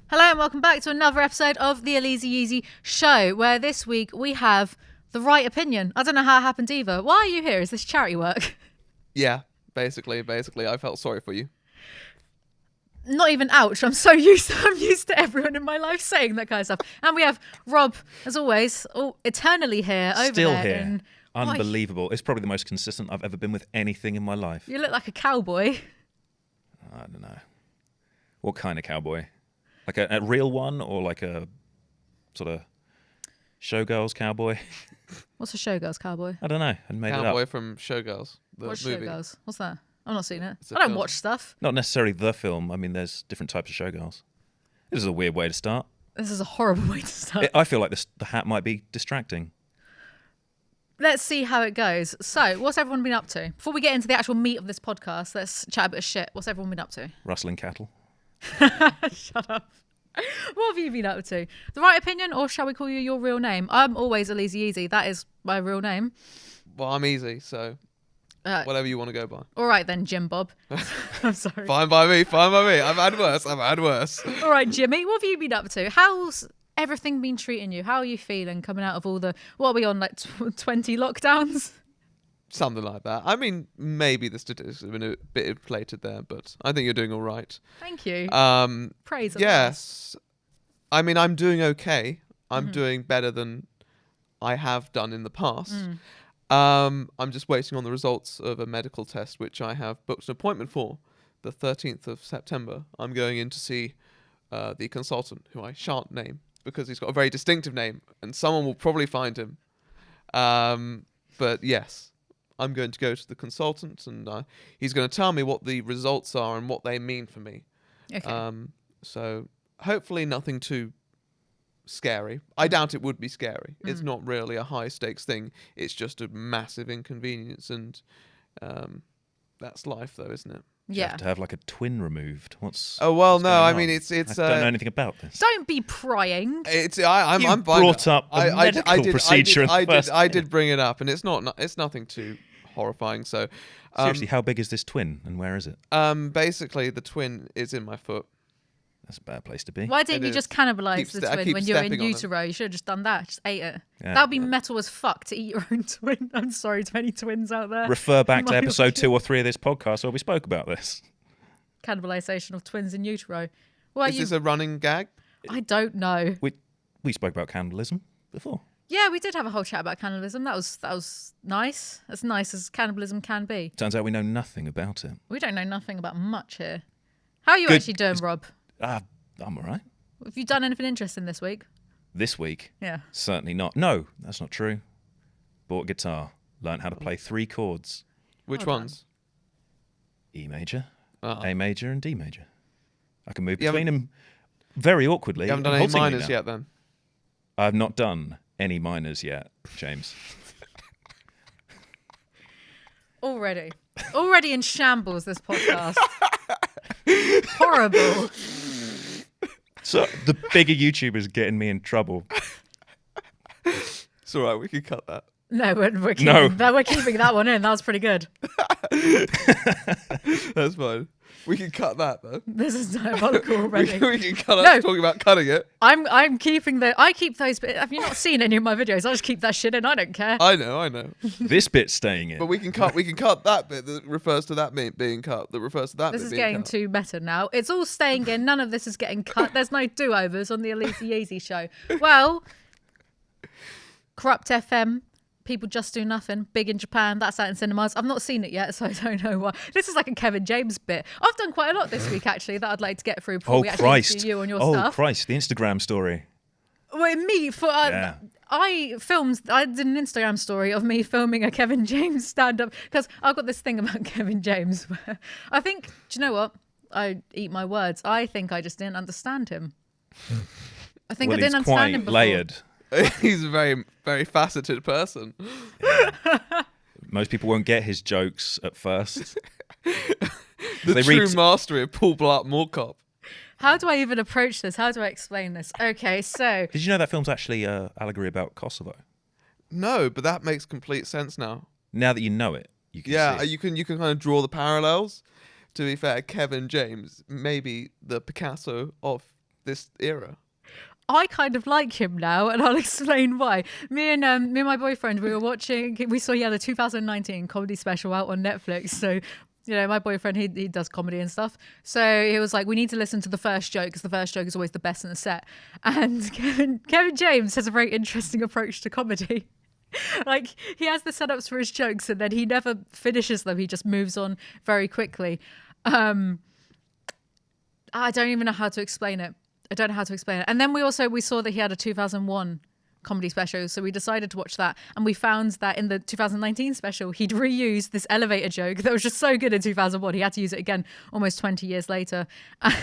Hello and welcome back to another episode of the ALIZEE YEEZY show, where this week we have the right opinion. I don't know how it happened either. Why are you here? Is this charity work? Yeah, basically, I felt sorry for you. Not even ouch. I'm used to everyone in my life saying that kind of stuff. And we have Rob, as always, eternally here over Still there. here. Unbelievable. It's probably the most consistent I've ever been with anything in my life. You look like a cowboy. I don't know. What kind of cowboy? Like a real one, or like a sort of showgirls cowboy? What's a showgirls cowboy? I don't know. I made it Cowboy up. from Showgirls, the What's movie. showgirls? What's that? I've not seen it. It's a I don't film. watch stuff. Not necessarily the film. I mean, there's different types of showgirls. This is a weird way to start. This is a horrible way to start. I feel like the hat might be distracting. Let's see how it goes. So, what's everyone been up to? Before we get into the actual meat of this podcast, let's chat a bit of shit. What's everyone been up to? Rustling cattle. Shut up. What have you been up to? The right opinion, or shall we call you your real name? I'm always ALIZEE YEEZY. That is my real name. Well, I'm easy, so whatever you want to go by. All right then, Jim Bob. I'm sorry. Fine by me. I've had worse. All right, Jimmy, what have you been up to? How's everything been treating you? How are you feeling coming out of all the, what are we on, like 20 lockdowns? Something like that. I mean, maybe the statistics have been a bit inflated there, but I think you're doing all right. Thank you. Praise. Yes. I mean, I'm doing okay. I'm doing better than I have done in the past. I'm just waiting on the results of a medical test, which I have booked an appointment for the 13th of September. I'm going in to see the consultant, who I shan't name because he's got a very distinctive name and someone will probably find him. But yes, I'm going to go to the consultant and he's going to tell me what the results are and what they mean for me. Okay. So hopefully nothing too scary. I doubt it would be scary. It's not really a high stakes thing. It's just a massive inconvenience, and that's life, though, isn't it? You Yeah. have to have like a twin removed. Oh well, what's no. going I on? mean, it's. I don't know anything about this. Don't be prying. I'm You fine. brought up a medical procedure in the first I place. did bring it up, and it's nothing too horrifying. So, Seriously, how big is this twin, and where is it? basically, the twin is in my foot. That's a bad place to be. Why didn't It you is. just cannibalize I the twin keep when you were in stepping on utero? You should have just done that. Just ate it. Yeah. That would be metal as fuck to eat your own twin. I'm sorry to any twins out there. Refer back to My episode God. 2 or 3 of this podcast where we spoke about this. Cannibalization of twins in utero. Well, Is this a running gag? I don't know. We spoke about cannibalism before. Yeah, we did have a whole chat about cannibalism. That was nice. As nice as cannibalism can be. Turns out we know nothing about it. We don't know nothing about much here. How are you Good. actually doing, Rob? I'm all right. Have you done anything interesting this week? This week, Yeah. certainly not. No, that's not true. Bought a guitar. Learned how to play 3 chords. Which Well done. ones? E major, Oh. A major, and D major. I can move You between them very awkwardly. You haven't done any haltingly minors now. yet, then? I've not done any minors yet, James. Already in shambles, this podcast. Horrible. So the bigger YouTubers getting me in trouble. It's all right. We can cut that. No, we're keeping, No. we're keeping that one in. That was pretty good. That's fine. We can cut that, though. This is diabolical already. we can cut No. us talking about cutting it. I'm keeping I keep those. Have you not seen any of my videos? I just keep that shit in. I don't care. I know. This bit's staying in. But we can cut that bit that refers to that bit being cut. That refers to that This bit is being getting cut. too meta now. It's all staying in. None of this is getting cut. There's no do-overs on the ALIZEE YEEZY show. Well, Corrupt FM. People Just Do Nothing, big in Japan. That's out in cinemas. I've not seen it yet, so I don't know why. This is like a Kevin James bit. I've done quite a lot this week, actually, that I'd like to get through before Oh, we actually Christ. interview you on your Oh, stuff. Christ. The Instagram story. Well, me, Yeah. I did an Instagram story of me filming a Kevin James stand-up, because I've got this thing about Kevin James where I think, do you know what? I eat my words. I think I just didn't understand him. I think Well, I didn't he's understand quite him before. layered. He's a very, very faceted person. Most people won't get his jokes at first. The They true read- mastery of Paul Blart Mall Cop. How do I even approach this? How do I explain this? Okay, so Did you know that film's actually an allegory about Kosovo? No, but that makes complete sense now. Now that you know it, you can Yeah, see. you can kind of draw the parallels. To be fair, Kevin James, maybe the Picasso of this era. I kind of like him now, and I'll explain why. Me and my boyfriend, we saw the 2019 comedy special out on Netflix. So, my boyfriend, he does comedy and stuff. So he was like, we need to listen to the first joke, because the first joke is always the best in the set. And Kevin James has a very interesting approach to comedy. Like, he has the setups for his jokes, and then he never finishes them. He just moves on very quickly. I don't even know how to explain it. And then we saw that he had a 2001 comedy special, so we decided to watch that, and we found that in the 2019 special he'd reused this elevator joke that was just so good in 2001 he had to use it again almost 20 years later. And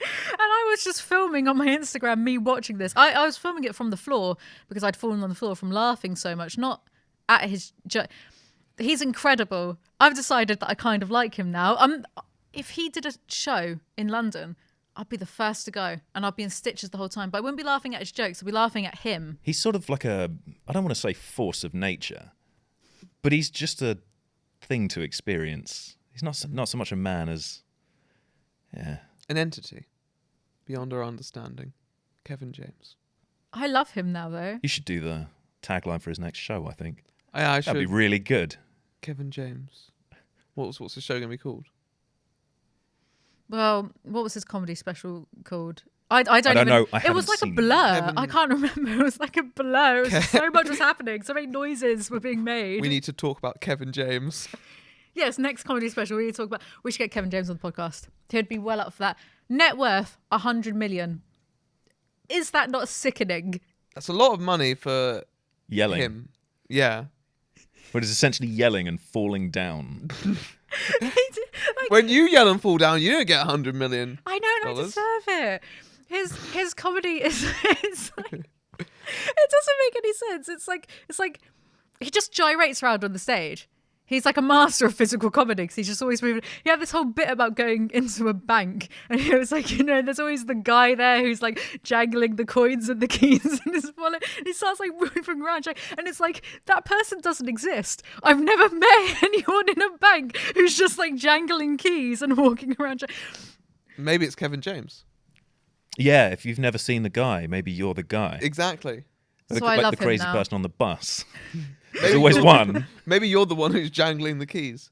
I was just filming on my Instagram me watching this. I was filming it from the floor because I'd fallen on the floor from laughing so much, not at his joke. He's incredible. I've decided that I kind of like him now. If he did a show in London, I'd be the first to go, and I'd be in stitches the whole time. But I wouldn't be laughing at his jokes. I'd be laughing at him. He's sort of like I don't want to say force of nature, but he's just a thing to experience. He's not so much a man as, an entity beyond our understanding. Kevin James. I love him now, though. You should do the tagline for his next show, I think. I should. That'd be really good. Kevin James. What's the show going to be called? Well, what was his comedy special called? I don't even know. It was like a blur. I can't remember. It was like a blur. So much was happening. So many noises were being made. We need to talk about Kevin James. Yes, next comedy special we need to talk about. We should get Kevin James on the podcast. He'd be well up for that. Net worth 100 million. Is that not sickening? That's a lot of money for yelling. Him. Yeah. But it's essentially yelling and falling down. When you yell and fall down, you don't get 100 million. I know, and I deserve it. His comedy is it doesn't make any sense. It's like he just gyrates around on the stage. He's like a master of physical comedy because he's just always moving. He had this whole bit about going into a bank, and it was like, there's always the guy there who's like jangling the coins and the keys in his wallet. And he starts like moving around, and it's like, that person doesn't exist. I've never met anyone in a bank who's just like jangling keys and walking around. Maybe it's Kevin James. Yeah, if you've never seen the guy, maybe you're the guy. Exactly. So like I love the crazy him now. person on the bus. There's always one. Maybe you're the one who's jangling the keys.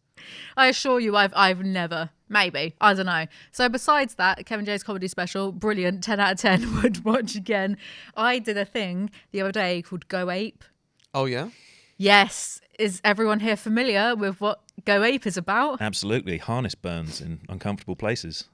I assure you, I've never. Maybe. I don't know. So besides that, Kevin James comedy special, brilliant, 10 out of 10, would watch again. I did a thing the other day called Go Ape. Oh, yeah? Yes. Is everyone here familiar with what Go Ape is about? Absolutely. Harness burns in uncomfortable places.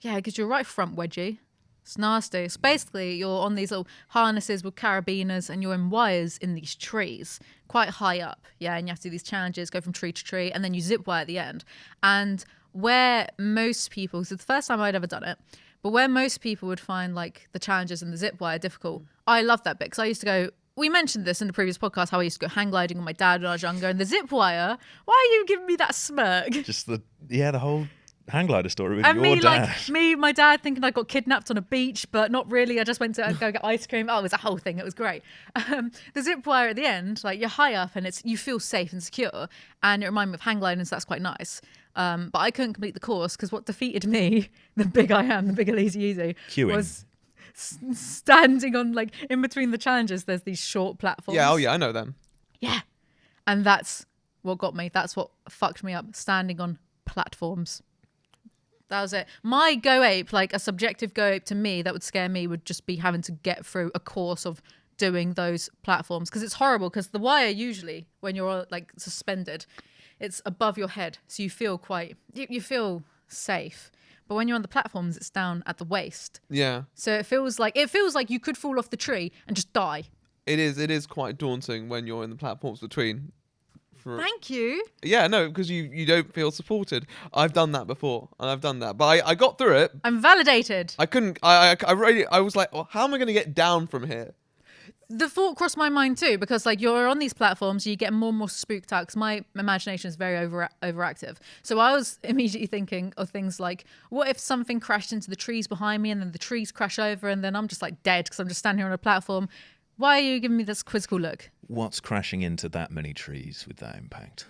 Yeah, because you're right front wedgie. It's nasty. So basically, you're on these little harnesses with carabiners, and you're in wires in these trees, quite high up. Yeah, and you have to do these challenges, go from tree to tree, and then you zip wire at the end. And where most people, so it's the first time I'd ever done it, but where most people would find like the challenges and the zip wire difficult, I love that bit because I used to go. We mentioned this in the previous podcast, how I used to go hang gliding with my dad when I was younger, and the zip wire. Why are you giving me that smirk? Just the whole hang glider story with and your dad. My dad thinking I got kidnapped on a beach, but not really. I just went to go get ice cream. Oh, it was a whole thing. It was great. The zip wire at the end, like you're high up and you feel safe and secure, and it reminded me of hang gliding, so that's quite nice. But I couldn't complete the course because what defeated me, the big ALIZEE YEEZY, Queuing. was standing on like in between the challenges. There's these short platforms. Yeah, I know them. Yeah, and that's what got me. That's what fucked me up. Standing on platforms. That was it. My Go Ape, like a subjective Go Ape to me, that would scare me, would just be having to get through a course of doing those platforms. Because it's horrible, because the wire usually, when you're like suspended, it's above your head. So you feel you feel safe. But when you're on the platforms, it's down at the waist. Yeah. So it feels like you could fall off the tree and just die. It is quite daunting when you're in the platforms between. Thank you. Yeah, no, because you don't feel supported. I've done that before, and I've done that, but I got through it. I'm validated. I couldn't. I was like, well, how am I going to get down from here? The thought crossed my mind too, because like you're on these platforms, you get more and more spooked out because my imagination is very overactive. So I was immediately thinking of things like, what if something crashed into the trees behind me and then the trees crash over and then I'm just like dead because I'm just standing here on a platform. Why are you giving me this quizzical look? What's crashing into that many trees with that impact?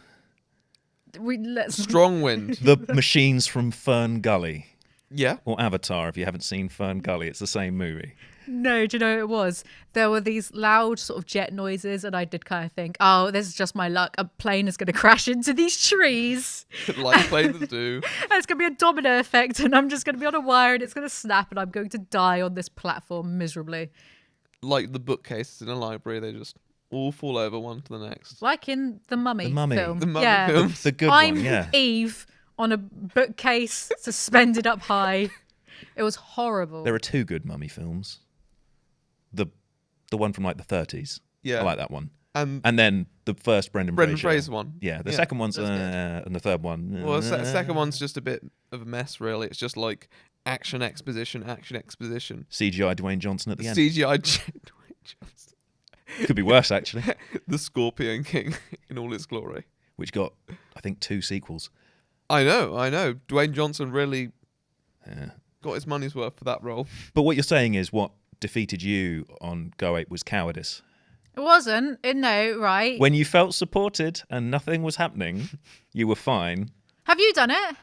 Strong wind. The machines from Fern Gully. Yeah. Or Avatar, if you haven't seen Fern Gully. It's the same movie. No, do you know what it was? There were these loud sort of jet noises, and I did kind of think, oh, this is just my luck. A plane is going to crash into these trees. Like planes do. And it's going to be a domino effect, and I'm just going to be on a wire, and it's going to snap, and I'm going to die on this platform miserably. Like the bookcases in a library, they just all fall over one to the next. Like in the Mummy, The Mummy. film. The Mummy yeah. film. The good I'm one, yeah. Eve on a bookcase suspended up high. It was horrible. There are two good Mummy films. The one from like the 30s. Yeah. I like that one. And then the first Brendan Fraser one. Yeah, the second one's that's good. and the third one. Well, the second one's just a bit of a mess, really. It's just like action exposition. CGI Dwayne Johnson at the end. CGI Dwayne Johnson. Could be worse actually. The Scorpion King in all its glory. Which got, I think, 2 sequels. I know. Dwayne Johnson really Yeah. got his money's worth for that role. But what you're saying is what defeated you on Go 8 was cowardice. It wasn't. No, right? When you felt supported and nothing was happening, you were fine. Have you done it?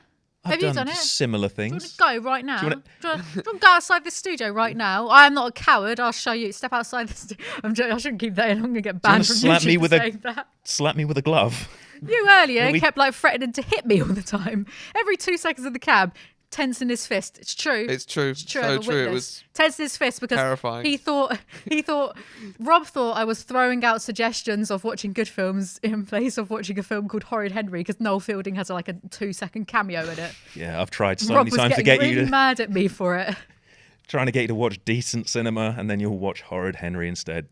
I've Have you done it? Similar Do you want things. to go right now? Do you Do you wanna- want to go outside this studio right now? I am not a coward. I'll show you. Step outside the studio. I shouldn't keep that in. I'm going to get wanna banned from slap YouTube me for with a- saying that. Slap me with a glove. You earlier We- kept like threatening to hit me all the time. Every 2 seconds in the cab, tensing his fist. It's true. It's true. It's true. So I'm a true. It witness. was Tensing his fist because terrifying. Rob thought I was throwing out suggestions of watching good films in place of watching a film called Horrid Henry because Noel Fielding has like a 2-second cameo in it. Yeah, I've tried so Rob many was times to getting get you really to mad at me for it. trying to get you to watch decent cinema, and then you'll watch Horrid Henry instead.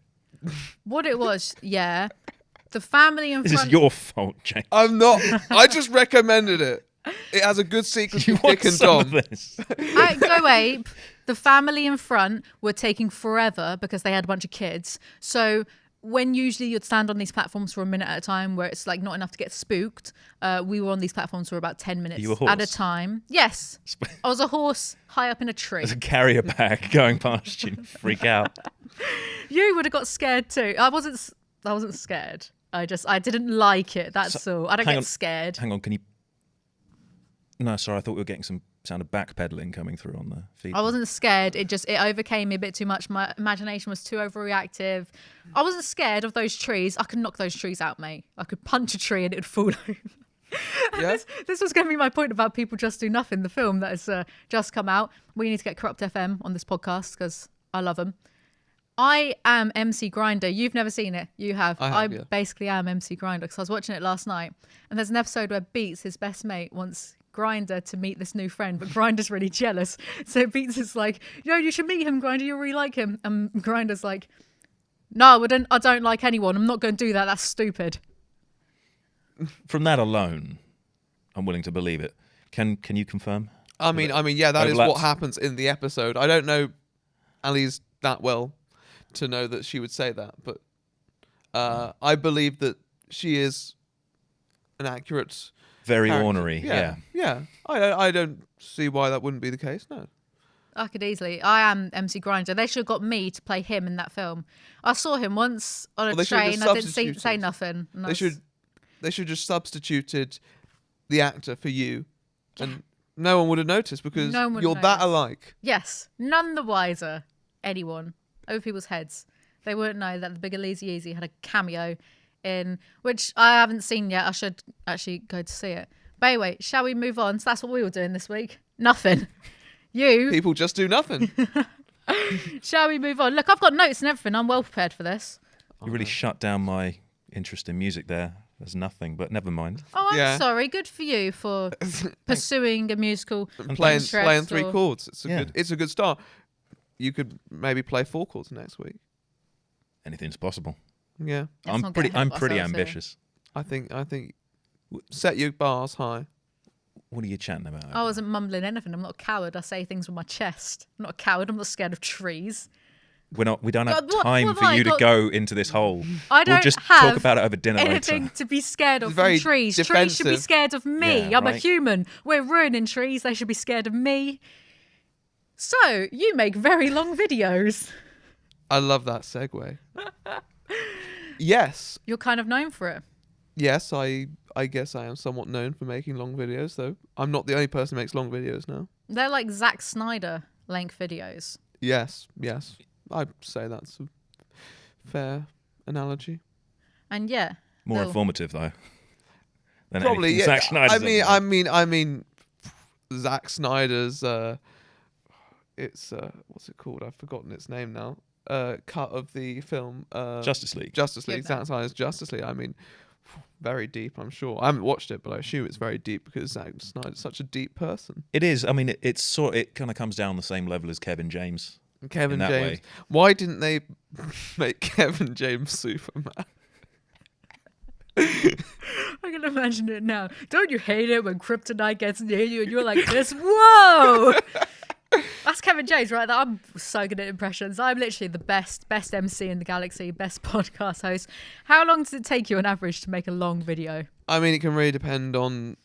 What it was, yeah. The family in This front. is your fault, James. I'm not. I just recommended it. It has a good sequence You with want Dick and some of Dom. this? At Go Ape, the family in front were taking forever because they had a bunch of kids. So when usually you'd stand on these platforms for a minute at a time where it's like not enough to get spooked, we were on these platforms for about 10 minutes You a horse? at a time. Yes. I was a horse high up in a tree. There's a carrier bag going past you. Freak out. You would have got scared too. I wasn't scared. I didn't like it. That's all. I don't hang get on. scared. Hang on, can you... No, sorry, I thought we were getting some sound of backpedaling coming through on the feed. I wasn't scared. It overcame me a bit too much. My imagination was too overreactive. I wasn't scared of those trees. I could knock those trees out, mate. I could punch a tree and it'd fall over. Yeah. This was going to be my point about People Just Do Nothing, the film that has just come out. We need to get Corrupt FM on this podcast because I love them. I am MC Grinder. You've never seen it. You have. I have, yeah. basically am MC Grinder because I was watching it last night. And there's an episode where Beats, his best mate, wants Grinder to meet this new friend, but Grinder's really jealous. So Beats is like, yo, you should meet him, Grinder. You'll really like him. And Grinder's like, no, I don't like anyone. I'm not going to do that. That's stupid. From that alone, I'm willing to believe it. Can you confirm? I mean, yeah, that is what overlaps? happens in the episode. I don't know Ali's that well to know that she would say that, but I believe that she is an accurate, Very character. ornery, yeah. Yeah. I don't see why that wouldn't be the case. No. I could easily. I am MC Grinder. They should have got me to play him in that film. I saw him once on a Well, they should have train. just I didn't say substituted. nothing. And I They should just substituted the actor for you, and no one would have noticed because No one would you're have that noticed. alike. Yes, none the wiser. Anyone over people's heads. They wouldn't know that the big ALIZEE YEEZY had a cameo in which I haven't seen yet. I should actually go to see it. But anyway, shall we move on? So that's what we were doing this week. Nothing. You. People just do nothing. Shall we move on? Look, I've got notes and everything. I'm well prepared for this. You really shut down my interest in music there. There's nothing, but never mind. Oh, I'm Yeah. sorry. Good for you for pursuing a musical playing interest 3 or- chords. Yeah. It's a good start. You could maybe play 4 chords next week. Anything's possible. Yeah. Let's I'm not get ahead I'm of pretty ourselves here. ambitious. I think set your bars high. What are you chatting about? I wasn't mumbling anything. I'm not a coward. I say things with my chest. I'm not a coward. I'm not scared of trees. We don't have God, what time have for I you to got? go into this hole. I don't We'll just have talk about it over dinner anything later. to be scared of It's from very trees. Trees should be defensive. scared of me. Yeah, I'm a right. human. We're ruining trees. They should be scared of me. So, you make very long videos. I love that segue. Yes. You're kind of known for it. Yes, I guess I am somewhat known for making long videos, though. I'm not the only person who makes long videos now. They're like Zack Snyder length videos. Yes. I'd say that's a fair analogy. And yeah. More they'll- informative though. Than Probably, anything yeah. Zack Snyder's I mean, Zack Snyder's. It's what's it called? I've forgotten its name now. Cut of the film. Justice League. Justice League. Yeah, Zack Snyder's Justice League. I mean, very deep. I'm sure. I haven't watched it, but I assume it's very deep because Zack Snyder's such a deep person. It is. I mean, it kind of comes down the same level as Kevin James. And Kevin that James. way. Why didn't they make Kevin James Superman? I can imagine it now. Don't you hate it when kryptonite gets near you and you're like this? Whoa! That's Kevin James, right? I'm so good at impressions. I'm literally the best MC in the galaxy, best podcast host. How long does it take you on average to make a long video? I mean, it can really depend on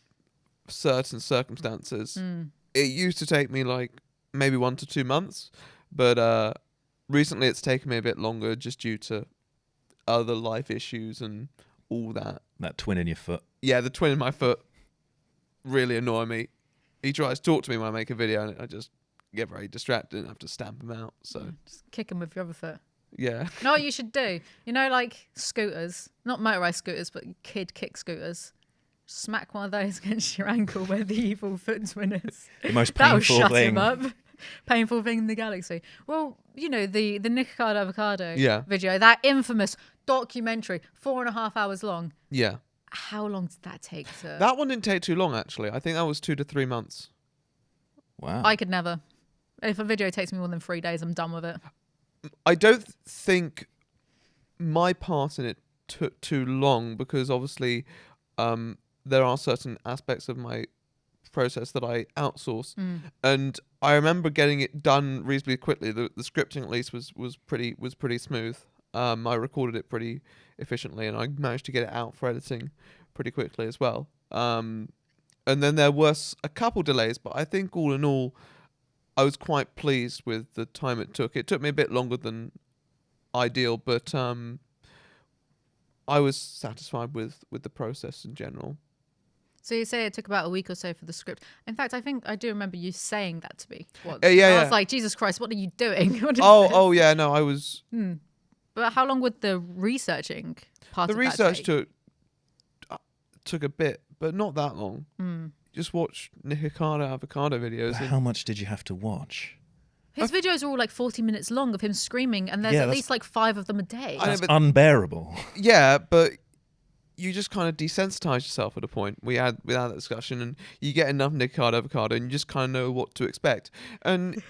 certain circumstances. It used to take me like maybe 1 to 2 months, but recently it's taken me a bit longer just due to other life issues and all that. That twin in your foot. Yeah, the twin in my foot really annoy me. He tries to talk to me when I make a video and I just get very distracted and have to stamp him out. So Just kick him with your other foot. yeah. You know what you should do? You know, like scooters, not motorized scooters, but kid kick scooters. Smack one of those against your ankle where the evil foot twin is. The most That'll painful shut thing. him up. Painful thing in the galaxy. Well, you know, the Nico Avocado Yeah. video, that infamous documentary, 4.5 hours long. Yeah. How long did that take to... That one didn't take too long, actually. I think that was 2 to 3 months. Wow. I could never. If a video takes me more than 3 days, I'm done with it. I don't think my part in it took too long because obviously there are certain aspects of my process that I outsource, and I remember getting it done reasonably quickly. The scripting at least was pretty smooth. I recorded it pretty efficiently, and I managed to get it out for editing pretty quickly as well. And then there was a couple delays, but I think all in all, I was quite pleased with the time it took. It took me a bit longer than ideal, but I was satisfied with the process in general. So you say it took about a week or so for the script. In fact, I think I do remember you saying that to me once. Yeah, I yeah. was like, Jesus Christ, what are you doing? What is this? Oh yeah, no, I was. But how long would the researching part The of that research take? took a bit, but not that long. Just watch Nico Avocado videos. But and- how much did you have to watch? His videos are all like 40 minutes long of him screaming, and there's Yeah, at that's- least like 5 of them a day. I know, That's but- unbearable. Yeah, but you just kind of desensitize yourself at a point. We had that discussion, and you get enough Nico Avocado, and you just kind of know what to expect. And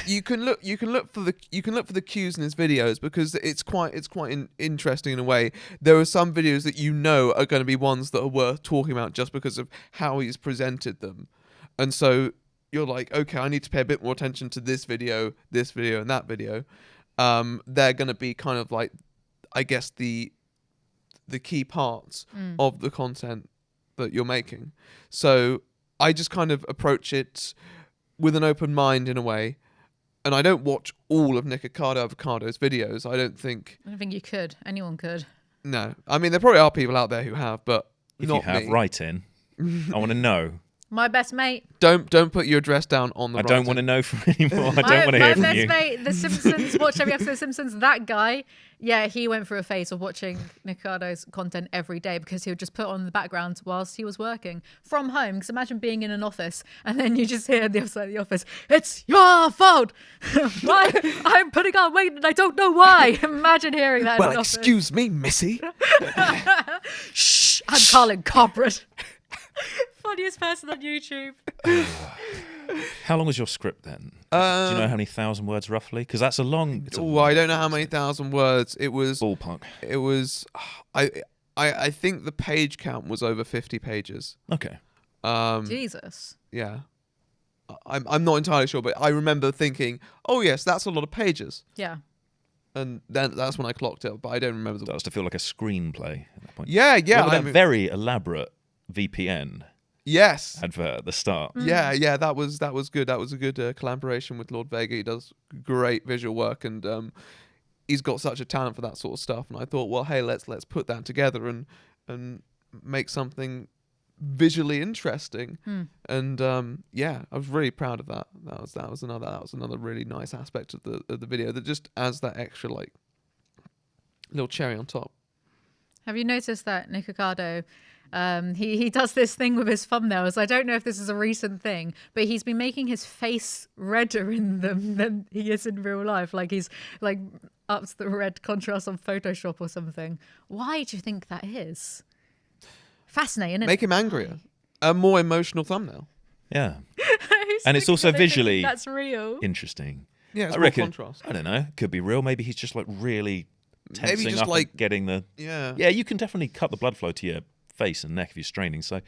you can look for the cues in his videos because it's quite interesting in a way. There are some videos that you know are going to be ones that are worth talking about just because of how he's presented them, and so you're like, okay, I need to pay a bit more attention to this video, and that video. They're going to be kind of like, I guess, the key parts of the content that you're making. So I just kind of approach it with an open mind in a way. And I don't watch all of Nico Avocado's videos. I don't think... I don't think you could. Anyone could. No. I mean, there probably are people out there who have, but If not you have, me. write in. I want to know. My best mate. Don't put your address down on the I don't want to know from anymore. I don't want to my hear from best you. mate, The Simpsons, watched every episode of Simpsons. That guy, yeah, he went through a phase of watching Nico's content every day because he would just put on the background whilst he was working from home. Because imagine being in an office and then you just hear on the other side of the office, "It's your fault. Why? I'm putting on weight and I don't know why." Imagine hearing that. Well, in an office. excuse me, missy. Shh, I'm Colin Corporate. Funniest person on YouTube. How long was your script then? Do you know how many thousand words roughly? Because that's a long. It's a Oh, I don't know how many thousand words. It was. ballpark. It was. I think the page count was over 50 pages. Okay. Jesus. Yeah. I'm not entirely sure, but I remember thinking, oh yes, that's a lot of pages. Yeah. And then that's when I clocked it, but I don't remember the. Starts to feel like a screenplay at that point. Yeah. Remember I that mean- very elaborate VPN yes. advert at the start. Yeah. That was good. That was a good collaboration with Lord Vega. He does great visual work, and he's got such a talent for that sort of stuff. And I thought, well, hey, let's put that together and make something visually interesting. And yeah, I was really proud of that. That was another really nice aspect of the video that just adds that extra like little cherry on top. Have you noticed that Nico Avocado, he does this thing with his thumbnails? I don't know if this is a recent thing, but he's been making his face redder in them than he is in real life. Like he's like ups the red contrast on Photoshop or something. Why do you think that is? Fascinating, isn't it? Make him angrier. A more emotional thumbnail. Yeah. Who's And it's thinking also that they think visually that's real. interesting. Yeah, it's I more reckon. contrast. I don't know. Could be real. Maybe he's just like really tensing Maybe just up like and getting the. Yeah. Yeah, you can definitely cut the blood flow to your face and neck if you're straining. So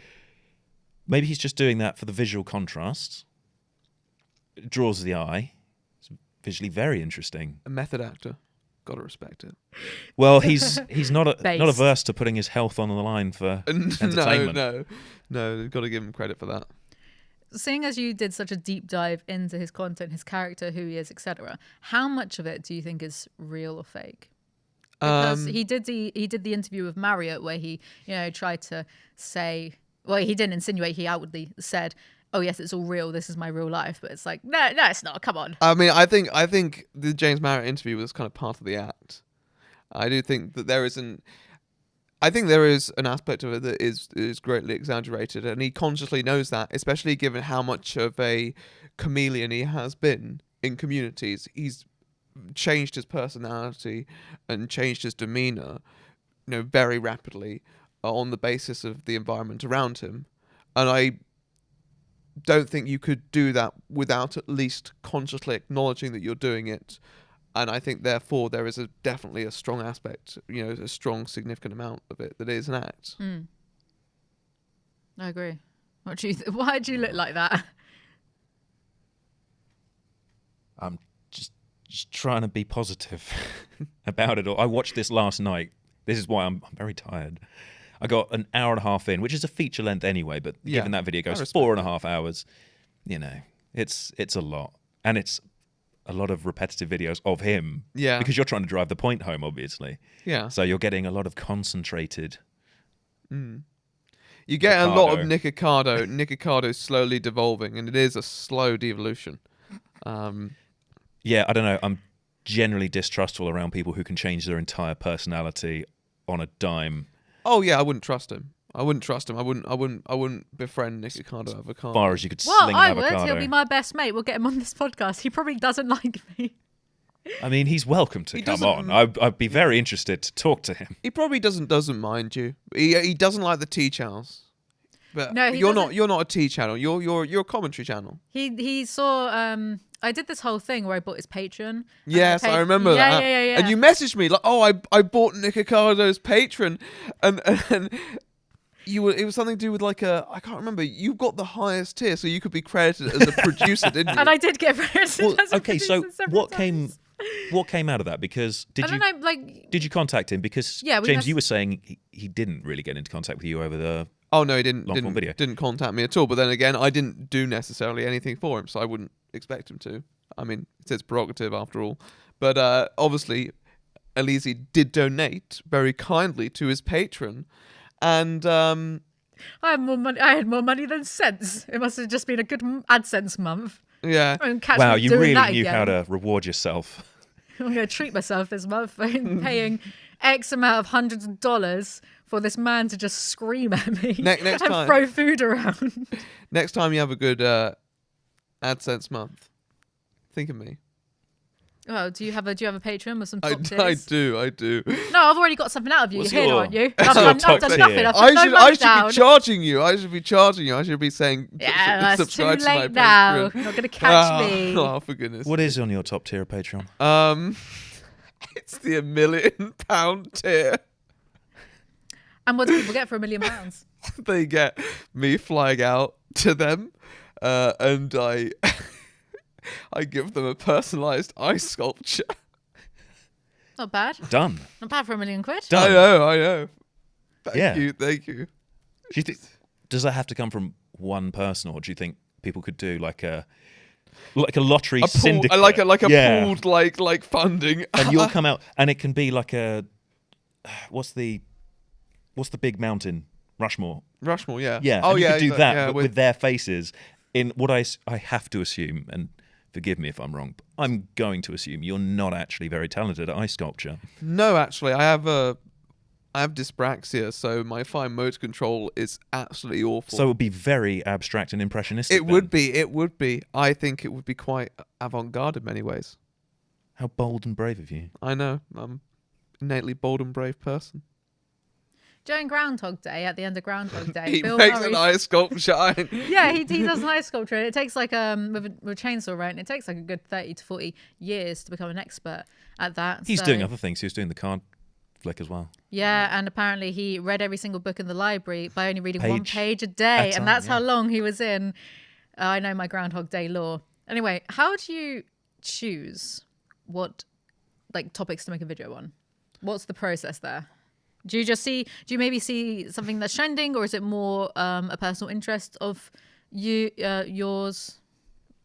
maybe he's just doing that for the visual contrast. It draws the eye. It's visually very interesting. A method actor. Gotta respect it. Well, he's not Based. averse to putting his health on the line for entertainment. No, you've got to give him credit for that. Seeing as you did such a deep dive into his content, his character, who he is, etc., how much of it do you think is real or fake? Because he did the interview with Marriott where he, tried to say, well, he didn't insinuate, he outwardly said, oh yes, it's all real, this is my real life, but it's like, no, it's not, come on. I mean, I think the James Marriott interview was kind of part of the act. I do think that there is an aspect of it that is greatly exaggerated, and he consciously knows that, especially given how much of a chameleon he has been in communities. He's changed his personality and changed his demeanor, very rapidly on the basis of the environment around him. And I don't think you could do that without at least consciously acknowledging that you're doing it. And I think, therefore, there is definitely a strong aspect, a strong, significant amount of it that is an act. I agree. Why do you look like that? I'm just trying to be positive about it all. I watched this last night. This is why I'm very tired. I got an hour and a half in, which is a feature length anyway, but given that video goes 4.5 hours, it's a lot. And it's a lot of repetitive videos of him. Yeah. Because you're trying to drive the point home, obviously. Yeah. So you're getting a lot of concentrated. You get a lot of Nico Avocado. Nico Avocado slowly devolving, and it is a slow devolution. Yeah, I don't know. I'm generally distrustful around people who can change their entire personality on a dime. Oh yeah, I wouldn't trust him. I wouldn't befriend Nico Avocado. As far as you could Well, sling I an would. avocado. He'll be my best mate. We'll get him on this podcast. He probably doesn't like me. I mean, he's welcome to He come doesn't- on. I'd be very interested to talk to him. He probably doesn't mind you. He doesn't like the T channels. But No, he you're doesn't. not a T channel. You're a commentary channel. He saw. I did this whole thing where I bought his Patreon. Yes, I remember that. Yeah. And you messaged me like, "Oh, I bought Nico Avocato's Patreon," and it was something to do with like I can't remember. You got the highest tier, so you could be credited as a producer, didn't you? And I did get credited. Well, as a okay, so producer several what came times. What came out of that? Because I don't know, like, did you contact him? Because Yeah, we James, mess- you were saying he didn't really get into contact with you over the. Oh no, he didn't Long-form video. didn't contact me at all. But then again, I didn't do necessarily anything for him, so I wouldn't expect him to. I mean, it's his prerogative after all. But obviously, ALIZEE did donate very kindly to his patron, and I had more money. I had more money than sense. It must have just been a good AdSense month. yeah, I mean, catch Wow, me you doing really that knew again. how to reward yourself. I'm going to treat myself this month by paying X amount of hundreds of dollars for this man to just scream at me Next and time. throw food around. next time you have a good AdSense month, think of me. Well, do you have a Patreon with some top I tiers? do. No, I've already got something out of you. What's You're here, your- aren't you? what's I've your done top nothing. tier? I've put no money down. Be charging you. I should be saying. Yeah, it's too subscribe to my late now. Patreon. You're not going to catch me. Oh, for goodness. What is on your top tier of Patreon? It's the £1 million tier. And what do people get for £1 million? They get me flying out to them, and I give them a personalised ice sculpture. Not bad. Done. Not bad for £1 million. Done. I know. Thank you. Do you think does that have to come from one person, or do you think people could do like a lottery syndicate, like a Yeah. pooled like funding, and you'll come out, and it can be like a what's the big mountain Rushmore. Rushmore, yeah. Yeah. Oh, and you yeah. could do that, yeah, but with their faces in what I have to assume, and forgive me if I'm wrong, but I'm going to assume you're not actually very talented at ice sculpture. No, actually, I have dyspraxia, so my fine motor control is absolutely awful. So it would be very abstract and impressionistic. It would be. I think it would be quite avant-garde in many ways. How bold and brave of you. I know. I'm innately bold and brave person. During Groundhog Day, at the end of Groundhog Day, He Bill makes Murray, an ice sculpture. yeah, he does an ice sculpture. It takes like with a chainsaw, right? And it takes like a good 30 to 40 years to become an expert at that. He's doing other things. He was doing the card flick as well. Yeah, and apparently he read every single book in the library by only reading one Page page a day, at and time, that's how yeah. long he was in. I know my Groundhog Day lore. Anyway, how do you choose what like topics to make a video on? What's the process there? Do you maybe see something that's trending, or is it more a personal interest of yours?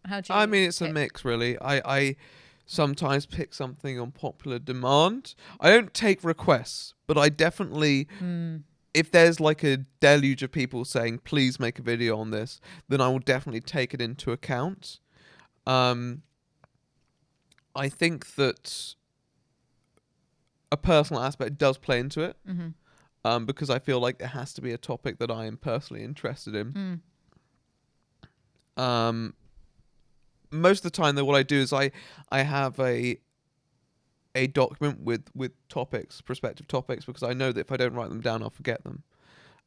How do you I mean, it's a pick? mix, really. I sometimes pick something on popular demand. I don't take requests, but I definitely, if there's like a deluge of people saying, please make a video on this, then I will definitely take it into account. I think that a personal aspect does play into it, because I feel like it has to be a topic that I am personally interested in. Most of the time, though, what I do is I have a document with topics, prospective topics, because I know that if I don't write them down, I'll forget them.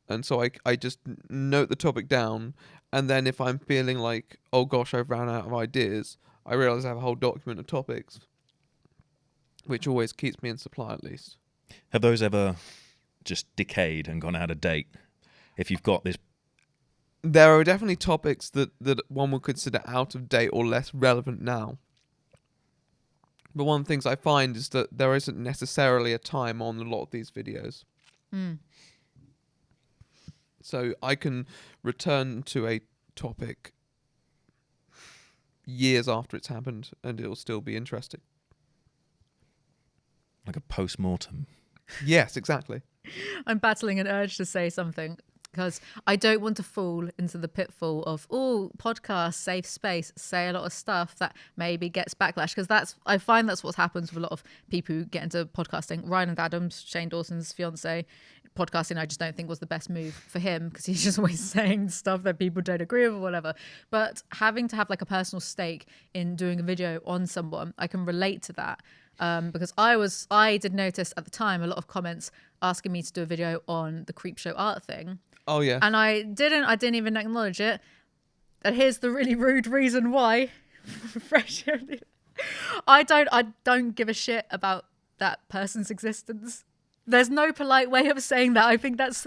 And so I just note the topic down, and then if I'm feeling like, oh gosh, I've ran out of ideas, I realise I have a whole document of topics, which always keeps me in supply at least. Have those ever just decayed and gone out of date? If you've got this... There are definitely topics that one would consider out of date or less relevant now. But one of the things I find is that there isn't necessarily a time on a lot of these videos. So I can return to a topic years after it's happened and it'll still be interesting. Like a post-mortem. Yes, exactly. I'm battling an urge to say something because I don't want to fall into the pitfall of, oh, podcast, safe space, say a lot of stuff that maybe gets backlash. Because I find that's what happens with a lot of people who get into podcasting. Ryan Adams, Shane Dawson's fiance, podcasting I just don't think was the best move for him because he's just always saying stuff that people don't agree with or whatever. But having to have like a personal stake in doing a video on someone, I can relate to that. Because I did notice at the time a lot of comments asking me to do a video on the Creepshow art thing. Oh yeah. And I didn't even acknowledge it. And here's the really rude reason why. I don't give a shit about that person's existence. There's no polite way of saying that. I think that's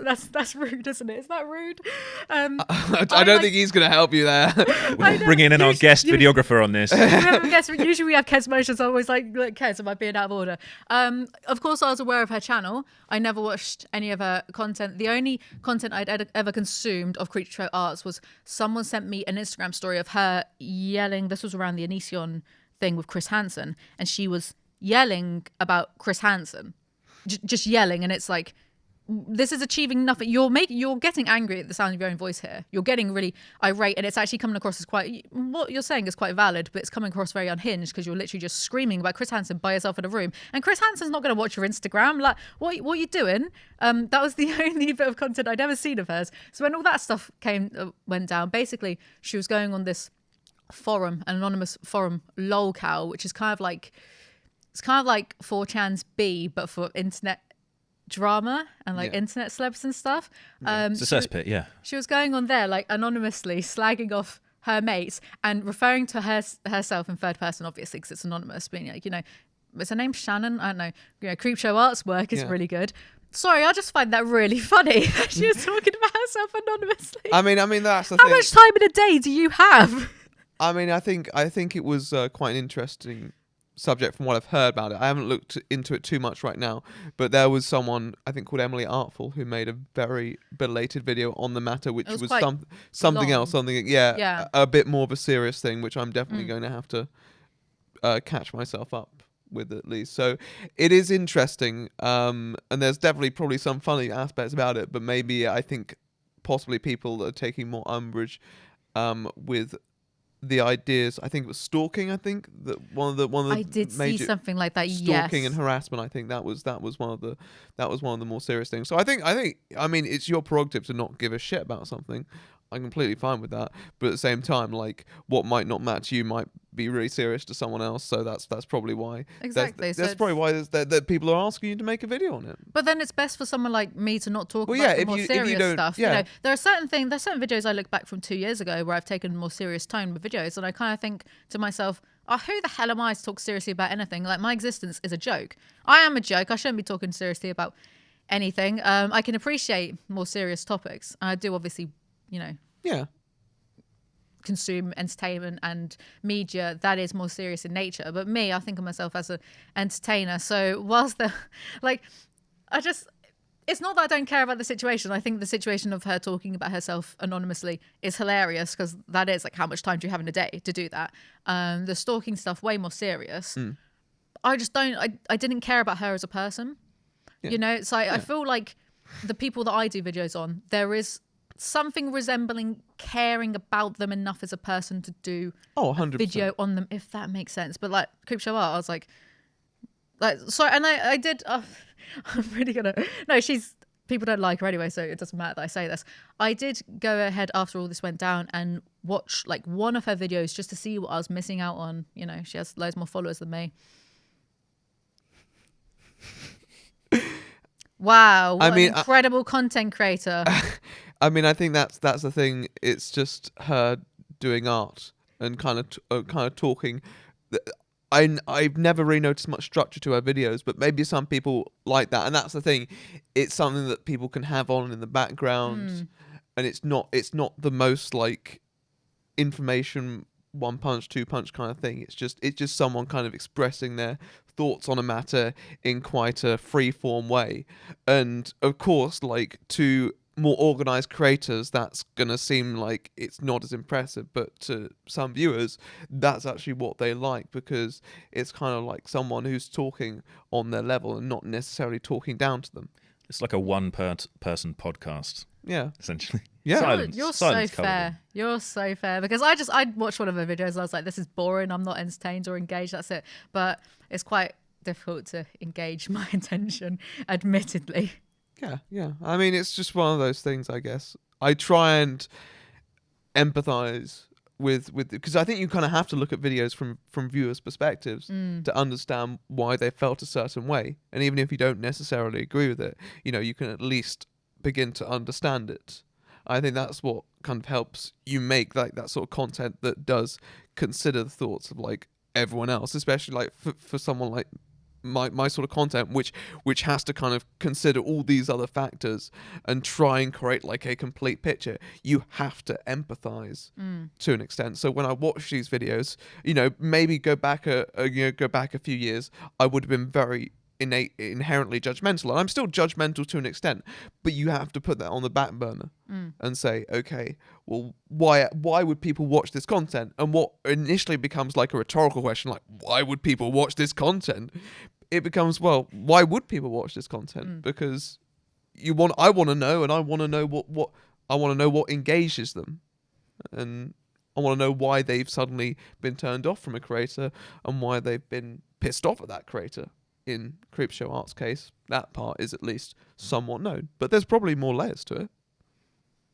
rude, isn't it? Is that rude? I don't think he's going to help you there. We're bringing in our guest videographer on this. Usually we have Ked's motions. I always like Ked, am I being out of order? Of course, I was aware of her channel. I never watched any of her content. The only content I'd ever consumed of Creepshow Arts was someone sent me an Instagram story of her yelling. This was around the Onision thing with Chris Hansen, and she was yelling about Chris Hansen. Just yelling, and it's like, this is achieving nothing. You're getting angry at the sound of your own voice here. You're getting really irate, and it's actually coming across as what you're saying is quite valid, but it's coming across very unhinged because you're literally just screaming about Chris Hansen by yourself in a room, and Chris Hansen's not going to watch your Instagram. Like, what are you doing? That was the only bit of content I'd ever seen of hers. So when all that stuff went down, basically she was going on this forum, an anonymous forum, lolcow, which is kind of like 4chan's B, but for internet drama and like internet celebs and stuff. It's a cesspit, yeah. She was going on there like anonymously slagging off her mates and referring to herself in third person, obviously, because it's anonymous. Being like, is her name Shannon? I don't know. Creepshow Art's work is really good. Sorry, I just find that really funny. She was talking about herself anonymously. I mean that's the How thing. much time in a day do you have? I mean, I think it was quite an interesting subject from what I've heard about it. I haven't looked into it too much right now, but there was someone I think called Emily Artful who made a very belated video on the matter, which was something long. else, a bit more of a serious thing, which I'm definitely going to have to catch myself up with at least. So it is interesting, and there's definitely probably some funny aspects about it, but maybe I think possibly people are taking more umbrage with the ideas. I think it was stalking. I think that one of the I did see major something like that. stalking Yes. and harassment. I think that was one of the more serious things. So I mean it's your prerogative to not give a shit about something. I'm completely fine with that, but at the same time, like what might not match you might be really serious to someone else. So that's probably why. Exactly. That's probably why that people are asking you to make a video on it. But then it's best for someone like me to not talk Well, about yeah, the if more you- if you serious don't- stuff. yeah. You know, there's certain videos I look back from 2 years ago where I've taken a more serious tone with videos, and I kind of think to myself, oh, who the hell am I to talk seriously about anything? Like, my existence is a joke. I am a joke. I shouldn't be talking seriously about anything. I can appreciate more serious topics. I do obviously, Yeah. consume entertainment and media that is more serious in nature, but me, I think of myself as an entertainer. So whilst it's not that I don't care about the situation. I think the situation of her talking about herself anonymously is hilarious, because that is like, how much time do you have in a day to do that? The stalking stuff, way more serious. I just don't, I didn't care about her as a person. Yeah. So I feel like the people that I do videos on, there is something resembling caring about them enough as a person to do Oh, a 100%. video on them, if that makes sense. But like Creepshow Art, I was like sorry, and I did. I'm really gonna. No, people don't like her anyway, so it doesn't matter that I say this. I did go ahead after all this went down and watch like one of her videos just to see what I was missing out on. She has loads more followers than me. Wow, what an incredible content creator. I mean, I think that's the thing. It's just her doing art and kind of talking. I've never really noticed much structure to her videos, but maybe some people like that, and that's the thing. It's something that people can have on in the background, and it's not the most like information one punch, two punch kind of thing. It's just someone kind of expressing their thoughts on a matter in quite a free form way, and of course, like to more organized creators, that's gonna seem like it's not as impressive, but to some viewers, that's actually what they like, because it's kind of like someone who's talking on their level and not necessarily talking down to them. It's like a one-person podcast, Yeah. essentially. Yeah. Silence. You're Silence so covered fair. them. You're so fair, because I watched one of her videos and I was like, this is boring. I'm not entertained or engaged. That's it. But it's quite difficult to engage my attention, admittedly. Yeah. I mean, it's just one of those things, I guess. I try and empathize with because I think you kind of have to look at videos from viewers' perspectives to understand why they felt a certain way. And even if you don't necessarily agree with it, you can at least begin to understand it. I think that's what kind of helps you make like that sort of content that does consider the thoughts of like everyone else, especially like for someone like my sort of content, which has to kind of consider all these other factors and try and create like a complete picture. You have to empathize to an extent. So when I watch these videos, maybe go back a few years, I would have been very inherently judgmental, and I'm still judgmental to an extent, but you have to put that on the back burner and say, okay, well, why would people watch this content? And what initially becomes like a rhetorical question, like, why would people watch this content? It becomes, well, why would people watch this content? Because I want to know, and I want to know what engages them, and I want to know why they've suddenly been turned off from a creator and why they've been pissed off at that creator. In Creepshow Art's case, that part is at least somewhat known, but there's probably more layers to it.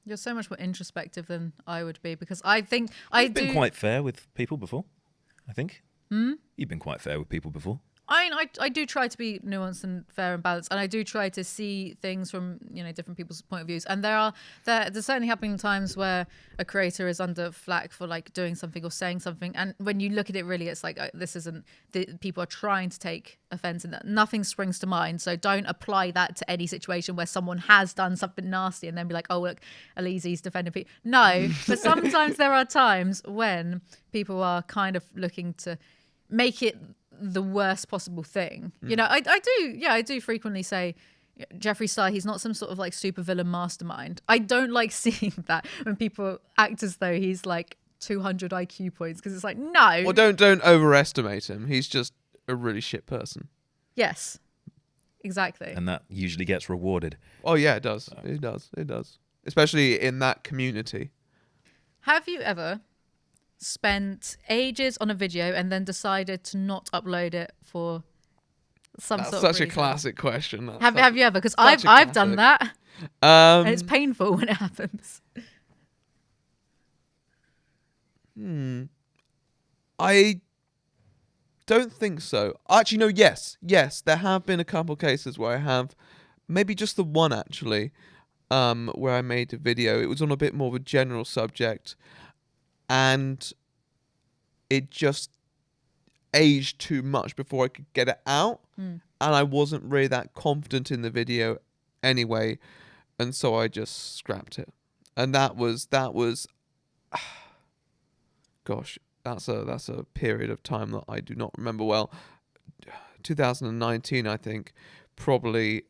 You're so much more introspective than I would be, because I think I've been quite fair with people before, I think. You've been quite fair with people before. I do try to be nuanced and fair and balanced, and I do try to see things from different people's point of views. And there's certainly happening times where a creator is under flack for like doing something or saying something, and when you look at it, really, it's like this isn't. People are trying to take offense in that. Nothing springs to mind, so don't apply that to any situation where someone has done something nasty and then be like, oh look, ALIZEE's defending people. No, but sometimes there are times when people are kind of looking to make it the worst possible thing. I do frequently say Jeffree Star, he's not some sort of like supervillain mastermind. I don't like seeing that when people act as though he's like 200 IQ points, because it's like, no. Well, don't overestimate him. He's just a really shit person. Yes, exactly. And that usually gets rewarded. Oh yeah, it does. It does. It does. Especially in that community. Have you ever spent ages on a video and then decided to not upload it for some That's sort of such a reason? classic question. Have you ever? Because such a I've done classic. that, and it's Um, painful when it happens. I don't think so. Actually, no. Yes, there have been a couple cases where I have, maybe just the one actually, where I made a video. It was on a bit more of a general subject, and it just aged too much before I could get it out, and I wasn't really that confident in the video anyway, and so I just scrapped it. And that was gosh, that's a period of time that I do not remember well. 2019, I think, probably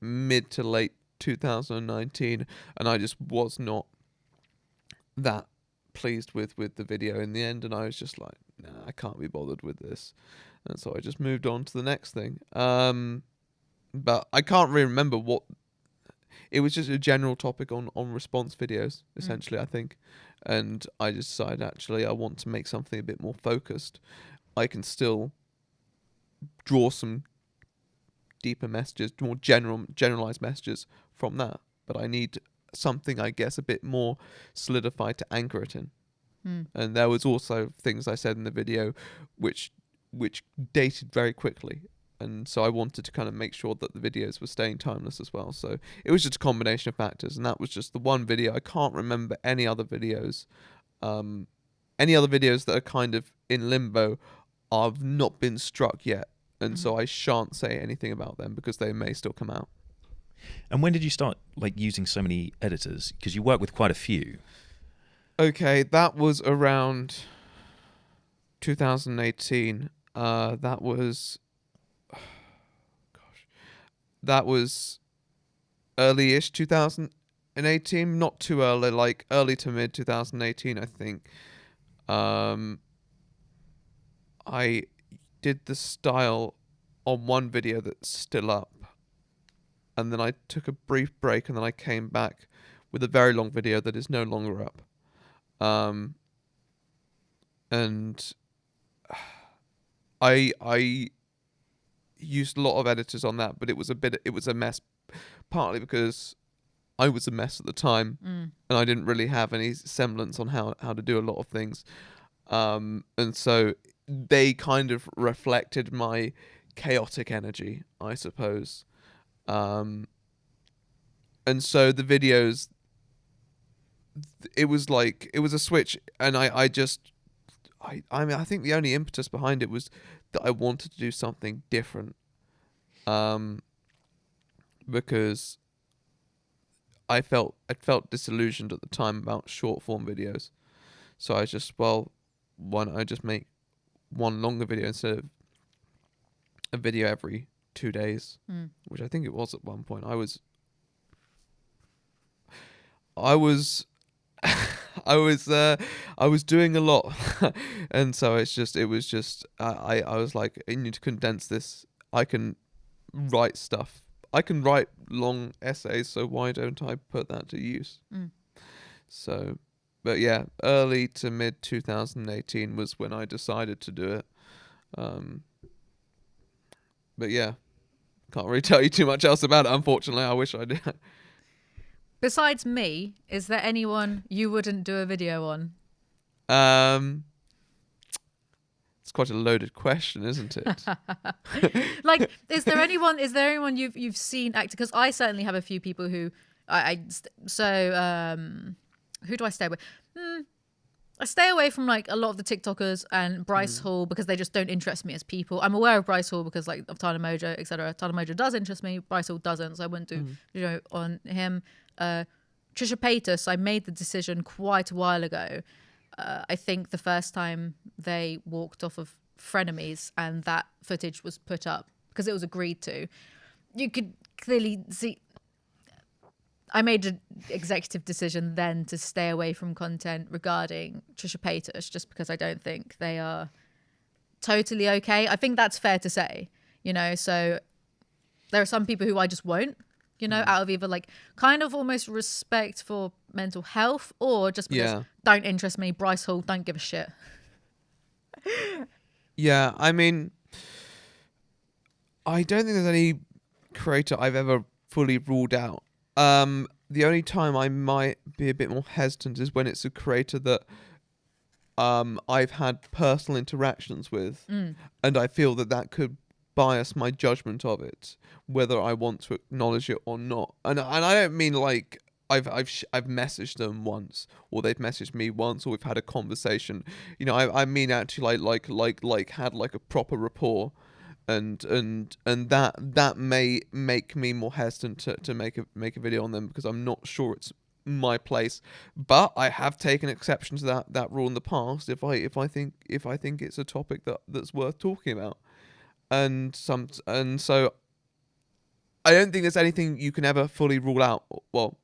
mid to late 2019, and I just was not that pleased with the video in the end, and I was just like, nah, I can't be bothered with this, and so I just moved on to the next thing. But I can't really remember what. It was just a general topic on response videos, essentially, I think. And I just decided, actually, I want to make something a bit more focused. I can still draw some deeper messages, more generalized messages from that. But I need something, I guess, a bit more solidified to anchor it in. And there was also things I said in the video which dated very quickly. And so I wanted to kind of make sure that the videos were staying timeless as well. So it was just a combination of factors, and that was just the one video. I can't remember any other videos. Any other videos that are kind of in limbo have not been struck yet, and so I shan't say anything about them because they may still come out. And when did you start using so many editors? Because you work with quite a few. Okay, that was around 2018. That was early-ish 2018, not too early, like early to mid 2018, I think. I did the style on one video that's still up, and then I took a brief break, and then I came back with a very long video that is no longer up. And I used a lot of editors on that, but it was a mess, partly because I was a mess at the time, and I didn't really have any semblance on how to do a lot of things, and so they kind of reflected my chaotic energy, I suppose, and so the videos, it was a switch, and I mean, I think the only impetus behind it was that I wanted to do something different, because I felt disillusioned at the time about short form videos, so I just, well, why don't I just make one longer video instead of a video every 2 days, which I think it was at one point. I was I was doing a lot, and so it was just I was like, I need to condense this. I can write stuff. I can write long essays, so why don't I put that to use? So, but yeah, early to mid 2018 was when I decided to do it. But yeah, can't really tell you too much else about it, unfortunately. I wish I did. Besides me, is there anyone you wouldn't do a video on? It's quite a loaded question, isn't it? Like, is there anyone you've seen act? Because I certainly have a few people who who do I stay with? I stay away from like a lot of the TikTokers and Bryce Hall because they just don't interest me as people. I'm aware of Bryce Hall because like of Tyler Mojo, etc. Tyler Mojo does interest me. Bryce Hall doesn't, so I wouldn't do on him. Trisha Paytas, I made the decision quite a while ago. I think the first time they walked off of Frenemies and that footage was put up because it was agreed to, you could clearly see. I made an executive decision then to stay away from content regarding Trisha Paytas, just because I don't think they are totally okay. I think that's fair to say, you know. So there are some people who I just won't, you know, out of either like kind of almost respect for mental health, or just because don't interest me. Bryce Hall, don't give a shit. Yeah, I mean, I don't think there's any creator I've ever fully ruled out. The only time I might be a bit more hesitant is when it's a creator that I've had personal interactions with, and I feel that that could bias my judgment of it, whether I want to acknowledge it or not. And I don't mean like I've messaged them once, or they've messaged me once, or we've had a conversation. You know, I mean actually like had like a proper rapport. And that may make me more hesitant to make a video on them, because I'm not sure it's my place. But I have taken exception to that rule in the past if I think it's a topic that's worth talking about. And so I don't think there's anything you can ever fully rule out. Well,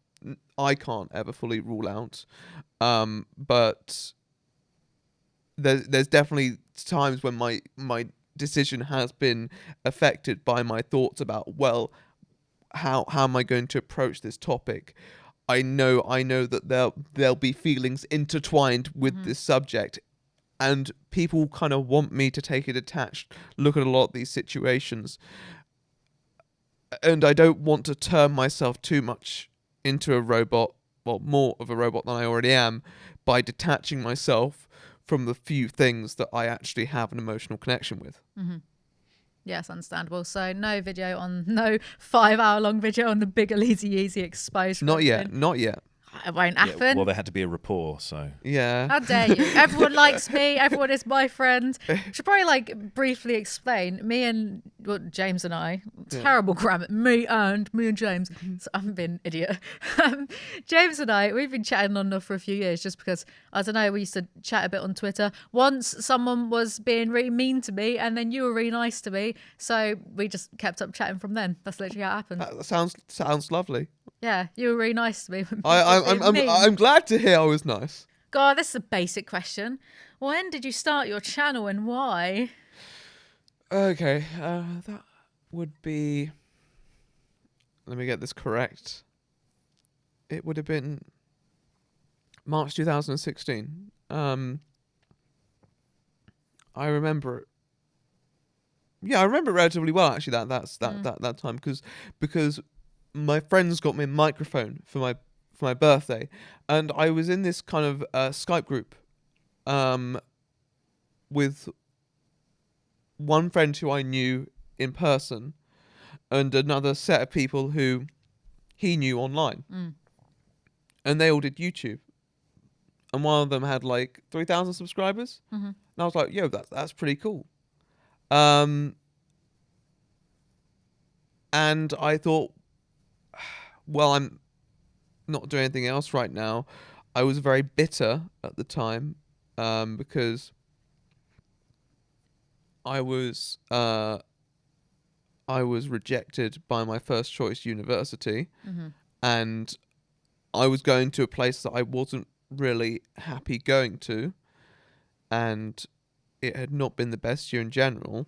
I can't ever fully rule out. But there's definitely times when my decision has been affected by my thoughts about, well, how am I going to approach this topic? I know that there'll be feelings intertwined with this subject, and people kind of want me to take a detached look at a lot of these situations, and I don't want to turn myself too much into a robot, well, more of a robot than I already am, by detaching myself from the few things that I actually have an emotional connection with. Yes, understandable. So no 5-hour-long video on the big ALIZEE YEEZY exposed. Not yet. It won't happen. Yeah, well, there had to be a rapport, so... Yeah. How dare you? Everyone likes me. Everyone is my friend. Should probably like briefly explain. Me and James and I, terrible grammar. Me and James. So I'm being an idiot. James and I, we've been chatting on and off for a few years, just because, I don't know, we used to chat a bit on Twitter. Once someone was being really mean to me, and then you were really nice to me. So we just kept up chatting from then. That's literally how it happened. That sounds lovely. Yeah, you were really nice to me. I'm glad to hear I was nice. God, this is a basic question. When did you start your channel and why? Okay, that would be... Let me get this correct. It would have been March 2016. I remember it. Yeah, I remember it relatively well, actually, that time, because my friends got me a microphone for my birthday, and I was in this kind of Skype group with one friend who I knew in person and another set of people who he knew online. And they all did YouTube. And one of them had like 3,000 subscribers. And I was like, yo, that's pretty cool. And I thought, well, I'm not doing anything else right now. I was very bitter at the time because I was rejected by my first choice university, and I was going to a place that I wasn't really happy going to, and it had not been the best year in general.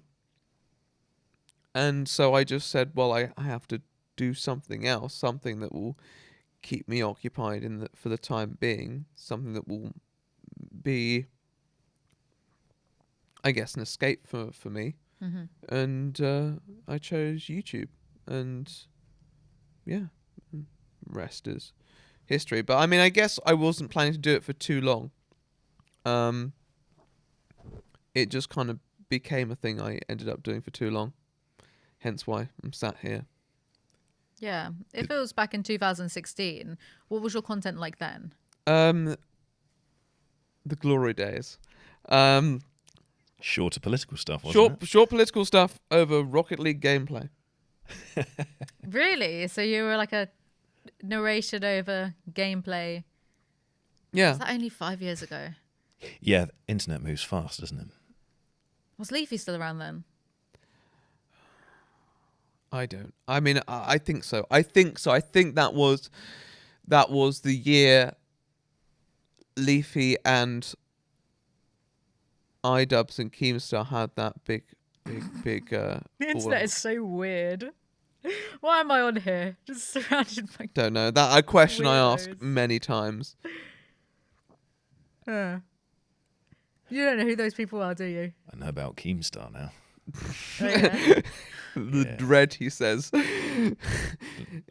And so I just said, well, I have to do something else, something that will keep me occupied for the time being, something that will be, I guess, an escape for me. And I chose YouTube, and yeah, rest is history. But I mean, I guess I wasn't planning to do it for too long. It just kind of became a thing I ended up doing for too long. Hence why I'm sat here. Yeah. If it was back in 2016, what was your content like then? The glory days. Shorter political stuff, wasn't it? Short political stuff over Rocket League gameplay. Really? So you were like a narration over gameplay? Yeah. Was that only 5 years ago? Yeah, the internet moves fast, doesn't it? Was Leafy still around then? I don't. I mean, I think so. I think that was that was the year Leafy and iDubbbz and Keemstar had that big. The internet is so weird. Why am I on here? Just surrounded by. Don't know. That a question I ask Weirdos. many times. You don't know who those people are, do you? I know about Keemstar now. Oh, yeah. The dread, he says.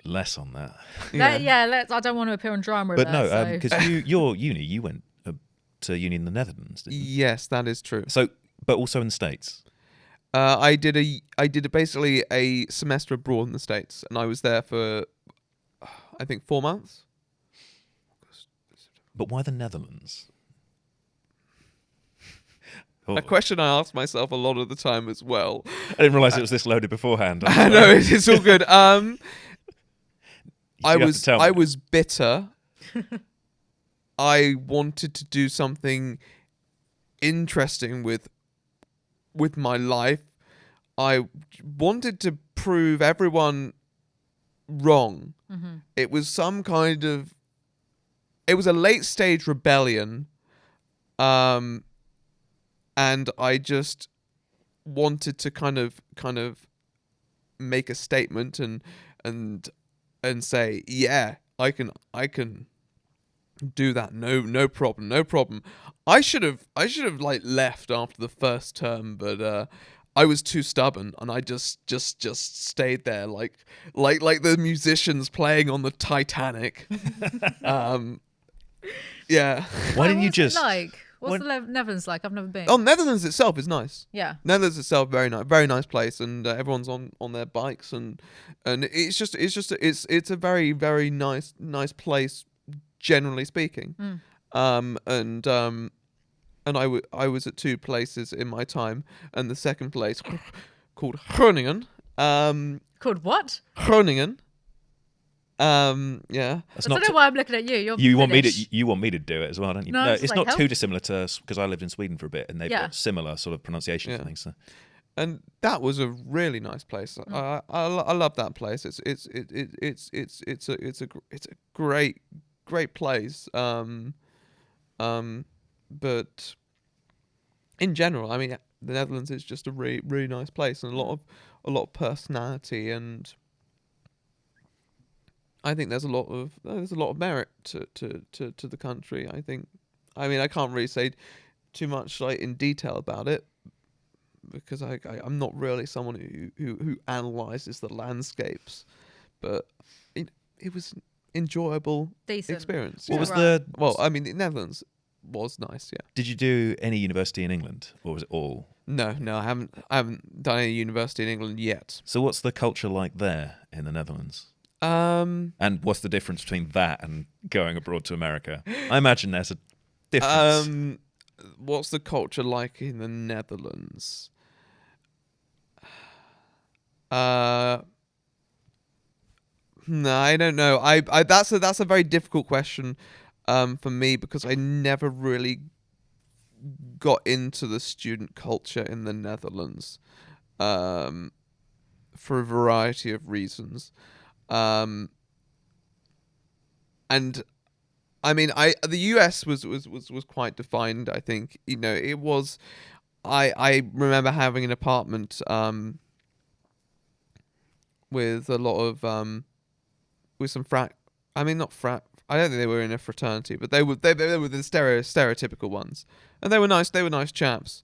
Less on that. I don't want to appear on drama. But alert, no, so. because your uni, you went to uni in the Netherlands, didn't you? Yes, that is true. So, but also in the States. I did basically a semester abroad in the States, and I was there for, I think, 4 months. But why the Netherlands? Oh, A question I ask myself a lot of the time as well. I didn't realise it was this loaded beforehand. I know it's all good. I You have to tell me. was bitter. I wanted to do something interesting with my life. I wanted to prove everyone wrong. Mm-hmm. It was it was a late stage rebellion. And I just wanted to kind of make a statement and say, yeah, I can do that. No problem. I should have like left after the first term, but I was too stubborn, and I just stayed there like the musicians playing on the Titanic. Yeah. Why didn't you What's just... it like? What's Why- the Netherlands like? I've never been. Oh, Netherlands itself is nice. Yeah. Netherlands itself very nice place, and everyone's on their bikes, and it's a very nice place, generally speaking. And I was at 2 places in my time, and the second place called Groningen. Called what? Groningen. Yeah. That's I not don't know why I'm looking at you. You're you want me Finnish. to you want me to do it as well, don't you? No, No, it's it's like not too help. dissimilar to, because I lived in Sweden for a bit, and they've Yeah. got similar sort of pronunciation Yeah. for things. So. And that was a really nice place. I love that place. It's a great place. But in general, I mean, the Netherlands is just a really nice place, and a lot of personality, and I think there's a lot of merit to the country. I think. I mean, I can't really say too much like in detail about it, because I'm not really someone who analyzes the landscapes, but it was an enjoyable Decent. experience. What yeah. was Right. the? Well, I mean, the Netherlands was nice, yeah. Did you do any university in England, or was it all? No, I haven't done any university in England yet. So what's the culture like there in the Netherlands? Um, And what's the difference between that and going abroad to America? I imagine there's a difference. What's the culture like in the Netherlands? No, I don't know. I that's a very difficult question for me, because I never really got into the student culture in the Netherlands for a variety of reasons. And I mean, the US was quite defined. I think, it was. I remember having an apartment with a lot of with some frat. I mean, not frat. I don't think they were in a fraternity, but they were the stereotypical ones, and they were nice. They were nice chaps.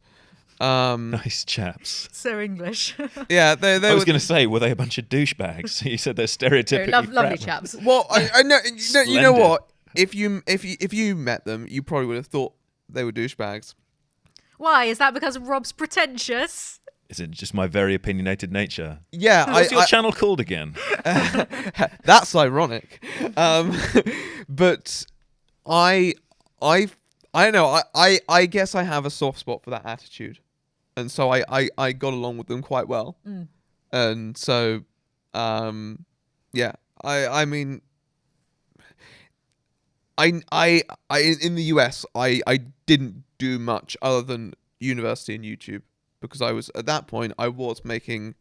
Nice chaps. So English. Yeah, they I was were. going to say, were they a bunch of douchebags? You said they're stereotypically Lovely frat. chaps. Well, I know. You know Splendid. what? If you met them, you probably would have thought they were douchebags. Why? Is that because Rob's pretentious? Is it just my very opinionated nature? Yeah, What's your channel called again? That's ironic. But I don't know. I guess I have a soft spot for that attitude, and so I got along with them quite well. And so, yeah. I mean, I in the US I didn't do much other than university and YouTube, because I was at that point I was making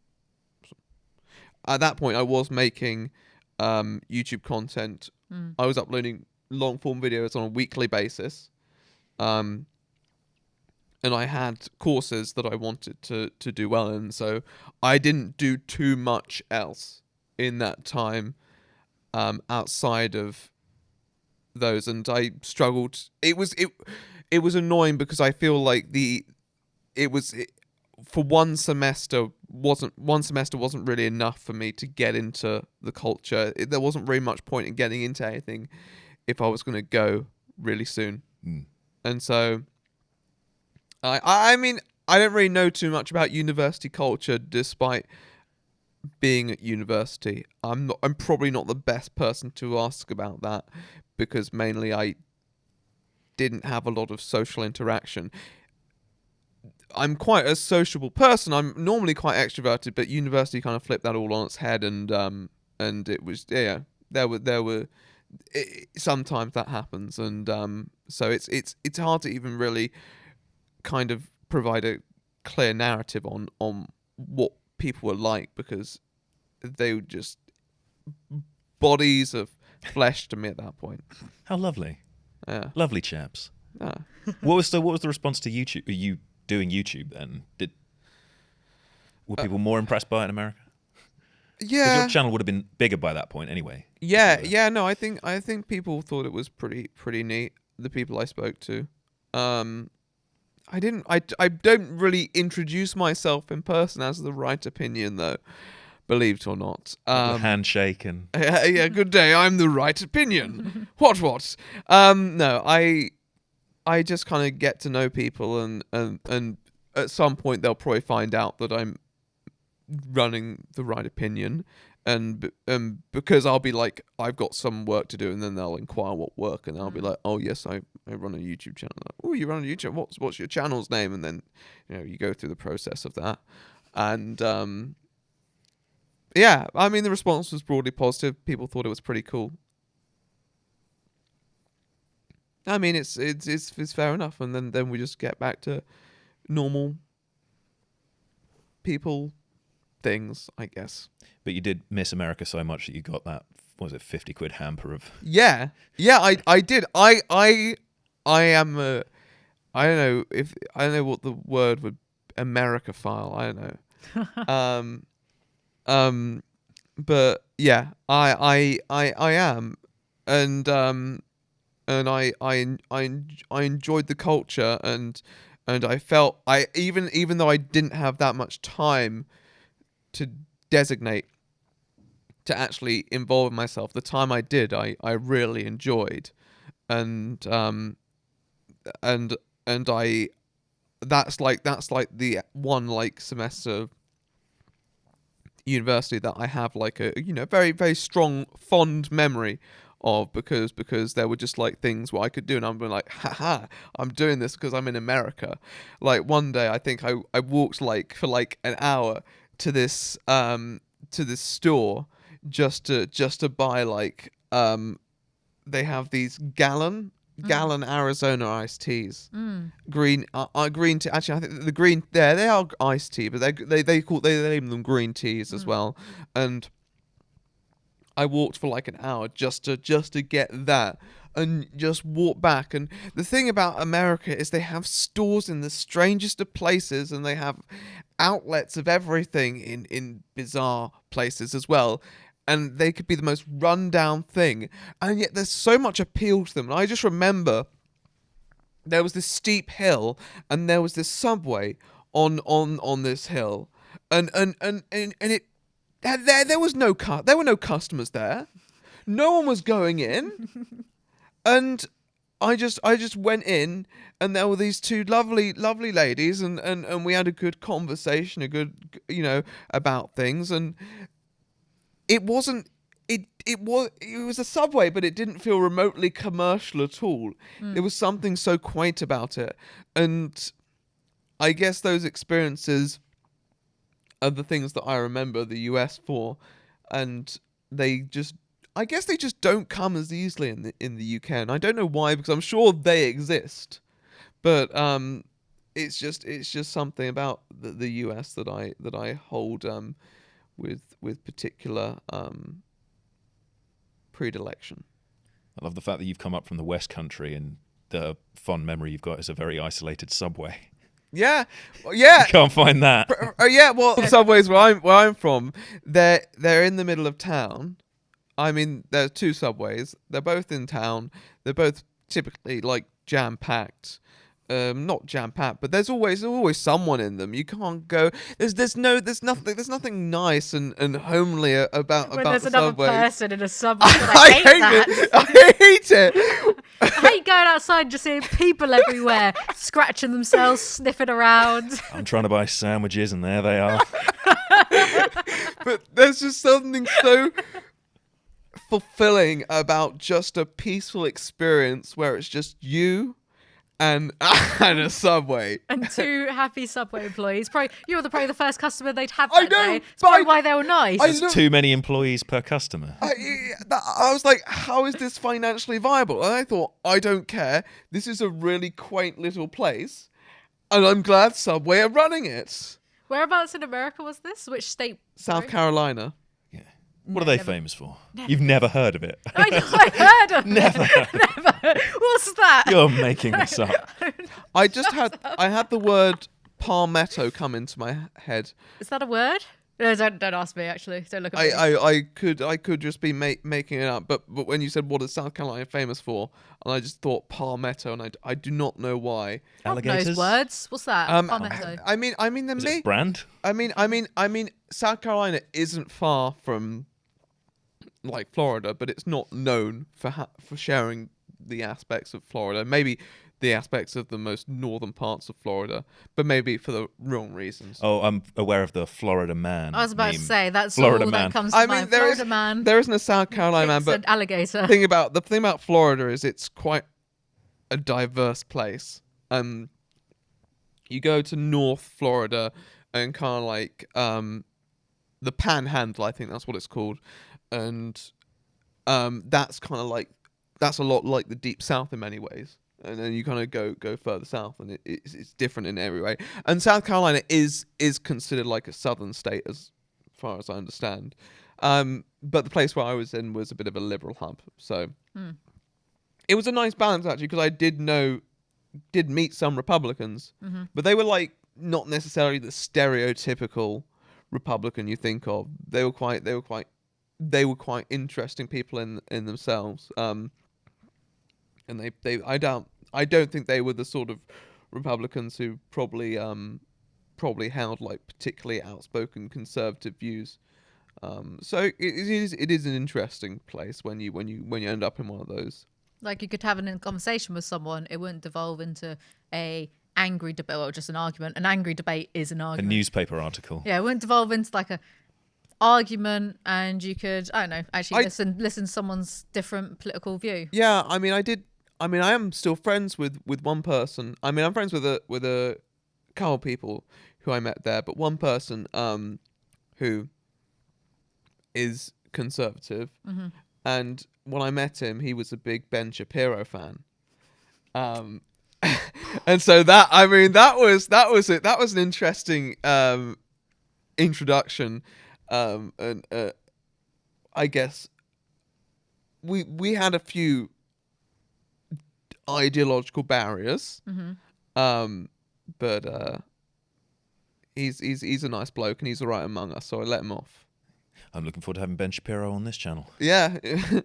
YouTube content I was uploading long form videos on a weekly basis. And I had courses that I wanted to do well in, so I didn't do too much else in that time outside of those, and I struggled. It was annoying because I feel like for one semester wasn't really enough for me to get into the culture. There wasn't very much point in getting into anything if I was going to go really soon. And so I mean, I don't really know too much about university culture despite being at university. I'm probably not the best person to ask about that because mainly I didn't have a lot of social interaction. I'm quite a sociable person. I'm normally quite extroverted, but university kind of flipped that all on its head, and it was sometimes that happens, and so it's hard to even really kind of provide a clear narrative on what people were like because they were just bodies of flesh to me at that point. How lovely. Yeah. Lovely chaps. Yeah. What was the response to YouTube? Are you doing YouTube then? Were people more impressed by it in America? 'Cause Yeah. your channel would have been bigger by that point anyway. Yeah. No, I think people thought it was pretty neat. The people I spoke to, I don't really introduce myself in person as the right opinion though, believe it or not. The handshake and Yeah, good day. I'm the right opinion. What? No, I just kind of get to know people, and at some point they'll probably find out that I'm running the right opinion, and because I'll be like, I've got some work to do, and then they'll inquire what work, and I'll be like, oh yes, I run a YouTube channel. Like, oh, you run a YouTube? What's your channel's name? And then you go through the process of that, and yeah, I mean the response was broadly positive. People thought it was pretty cool. I mean it's fair enough, and then we just get back to normal people things, I guess. But you did miss America so much that you got that, what was it, 50 quid hamper of... Yeah, I did. I am a, I don't know what the word would, America-phile, I don't know. But yeah, I am, and I enjoyed the culture, and I felt even though I didn't have that much time to designate to actually involve myself, the time I did, I really enjoyed, and I that's like the one like semester of university that I have like a very very strong fond memory of, because there were just like things where I could do, and I'm like, haha, I'm doing this because I'm in America. Like one day I think I walked like for like an hour to this store just to buy like they have these gallon Arizona iced teas, green tea. Actually, I think the green they are iced tea, but they name them green teas as well. And I walked for like an hour just to get that, and just walk back. And the thing about America is they have stores in the strangest of places, and they have outlets of everything in bizarre places as well. And they could be the most rundown thing, and yet there's so much appeal to them. And I just remember there was this steep hill, and there was this Subway on this hill, and it there were no customers there, no one was going in, and I just went in, and there were these two lovely ladies, and we had a good conversation, a good about things, and it was a Subway, but it didn't feel remotely commercial at all. There was something so quaint about it, and I guess those experiences are the things that I remember the US for, and I guess they just don't come as easily in the UK, and I don't know why, because I'm sure they exist, but it's just something about the US that I hold with particular predilection. I love the fact that you've come up from the West Country and the fond memory you've got is a very isolated subway. Yeah, yeah. You can't find that. Yeah, well, subways where I'm from, they're in the middle of town. I mean, there's two subways. They're both in town. They're both typically like jam packed. Not jam packed, but there's always someone in them. You can't go. There's nothing nice and homely about When about there's the another subway. person in a subway, I hate that. I hate it. I hate going outside and just seeing people everywhere, scratching themselves, sniffing around. I'm trying to buy sandwiches and there they are. But there's just something so fulfilling about just a peaceful experience where it's just you and a subway. And two happy subway employees. You were probably the first customer they'd have I that know, day. It's but probably why they were nice. I There's know- too many employees per customer. I was like, how is this financially viable? And I thought, I don't care. This is a really quaint little place, and I'm glad Subway are running it. Whereabouts in America was this? Which state? South Sorry? Carolina. Yeah. What are they never- famous for? You've never heard of it. I know, I heard of Never. it. What's that? You're making this up. I had the word palmetto come into my head. Is that a word? No, don't ask me. Actually, don't look at me. I could just be making it up, but when you said what is South Carolina famous for, and I just thought palmetto, and I do not know why. Alligators? Those words. What's that? Palmetto. I mean, there Is may. it brand? I mean, South Carolina isn't far from like Florida, but it's not known for sharing the aspects of Florida. Maybe the aspects of the most northern parts of Florida, but maybe for the wrong reasons. Oh, I'm aware of the Florida Man. I was about to meme. say that's Florida all man. that comes to I mind. mean, Florida man. there isn't a South Carolina man, It's but an alligator. the thing about Florida is it's quite a diverse place. You go to North Florida and kind of like the Panhandle, I think that's what it's called, and that's kind of like that's a lot like the Deep South in many ways. And then you kind of go further south, and it's different in every way. And South Carolina is considered like a southern state as far as I understand. But the place where I was in was a bit of a liberal hub, so it was a nice balance actually, because I did meet some Republicans, but they were like not necessarily the stereotypical Republican you think of. They were quite interesting people in themselves. And I don't think they were the sort of Republicans who probably held like particularly outspoken conservative views. So it is an interesting place when you end up in one of those. Like you could have a conversation with someone, it wouldn't devolve into a angry debate or just an argument. An angry debate is an A argument. newspaper article. Yeah, it wouldn't devolve into like a argument, and you could, I don't know, actually listen to someone's different political view. Yeah, I mean, I am still friends with one person. I mean, I'm friends with a couple people who I met there, but one person who is conservative, and when I met him, he was a big Ben Shapiro fan. And so that was it. That was an interesting introduction, and I guess we had a few ideological barriers, but he's a nice bloke and he's all right among us, so I let him off. I'm looking forward to having Ben Shapiro on this channel. Yeah.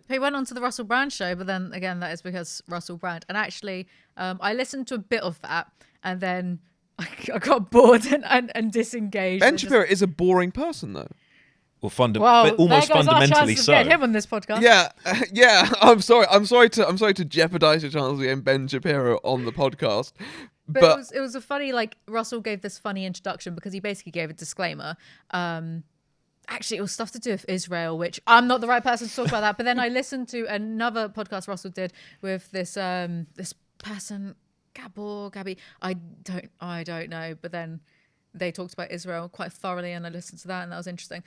He went on to the Russell Brand show, but then again, that is because Russell Brand. And actually, I listened to a bit of that, and then I got bored and disengaged. Ben Shapiro is a boring person, though. Well, Well, almost there goes our fundamentally chance of so. getting him on this podcast. Yeah, yeah. I'm sorry to jeopardize your chances of getting Ben Shapiro on the podcast. But it was a funny, like, Russell gave this funny introduction because he basically gave a disclaimer. Actually, it was stuff to do with Israel, which I'm not the right person to talk about that. But then I listened to another podcast Russell did with this this person, Gabby. I don't know. But then they talked about Israel quite thoroughly, and I listened to that, and that was interesting.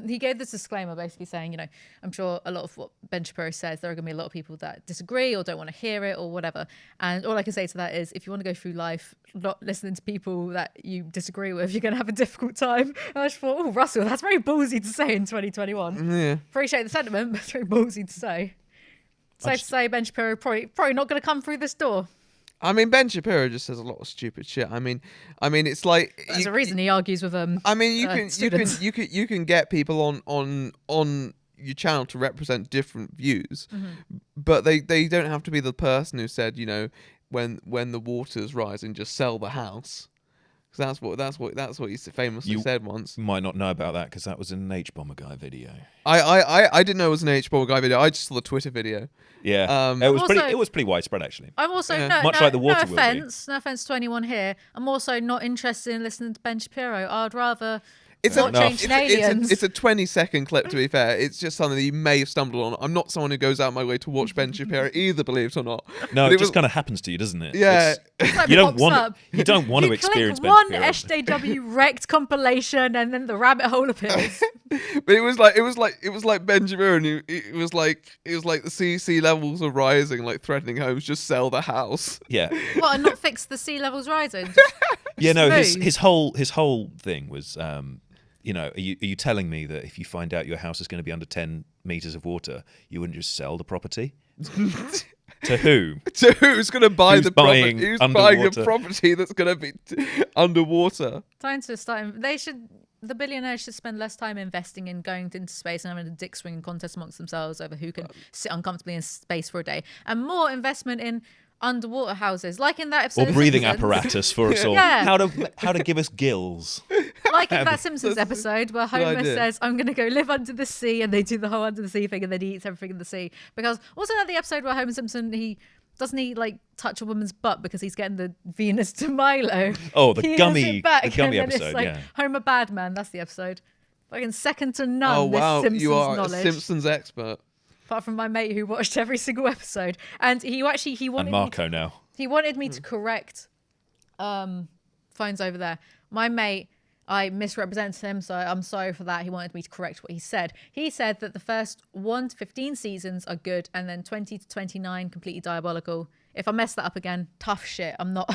He gave this disclaimer basically saying, you know, I'm sure a lot of what Ben Shapiro says, there are going to be a lot of people that disagree or don't want to hear it or whatever. And all I can say to that is, if you want to go through life not listening to people that you disagree with, you're going to have a difficult time. And I just thought, oh, Russell, that's very ballsy to say in 2021. Yeah. Appreciate the sentiment, but it's very ballsy to say. Safe to say, Ben Shapiro probably not going to come through this door. I mean, Ben Shapiro just says a lot of stupid shit. I mean, it's like There's a reason he argues with I mean, students. you can get people on your channel to represent different views, but they don't have to be the person who said, when the water's rising, just sell the house. Because that's what he famously said once. You might not know about that because that was an H-Bomber Guy video. I didn't know it was an H-Bomber Guy video. I just saw the Twitter video. Yeah, it was pretty widespread actually. I'm also much like the water will be. No offense to anyone here. I'm also not interested in listening to Ben Shapiro. I'd rather It's watch Ancient Aliens. It's a 20-second clip, to be fair. It's just something that you may have stumbled on. I'm not someone who goes out my way to watch Ben Shapiro either, believe it or not. No, it just kind of happens to you, doesn't it? Yeah. Like You don't pops want up. you don't want to experience Ben one Shapiro. SJW wrecked compilation, and then the rabbit hole appears. But it was like Ben Shapiro, and it was like the sea levels are rising, like threatening homes. Just sell the house. Yeah. What, and not fix the sea levels rising? Yeah, no, Smooth. his whole thing was, are you telling me that if you find out your house is going to be under 10 meters of water, you wouldn't just sell the property? To who? To who's going to buy Who's the property? buying Who's buying underwater? a property that's going to be underwater? Time to start. The billionaires should spend less time investing in going into space and having a dick swinging contest amongst themselves over who can sit uncomfortably in space for a day, and more investment in underwater houses, like in that episode. Or of breathing Simpsons. apparatus for us all. Yeah. How to give us gills. Like in that Simpsons episode where Homer idea. says, "I'm going to go live under the sea," and they do the whole under the sea thing, and then he eats everything in the sea. Because wasn't that the episode where Homer Simpson he like touch a woman's butt because he's getting the Venus de Milo? Oh, the He has gummy it back, the gummy and then episode, it's like yeah. Homer Badman. That's the episode. Fucking second to none. Oh this wow, Simpsons you are knowledge. a Simpsons expert. Apart from my mate who watched every single episode, and he wanted And Marco now. He wanted me to correct phones over there. My mate, I misrepresented him, so I'm sorry for that. He wanted me to correct what he said. He said that the first 1 to 15 seasons are good, and then 20 to 29 completely diabolical. If I mess that up again, tough shit. I'm not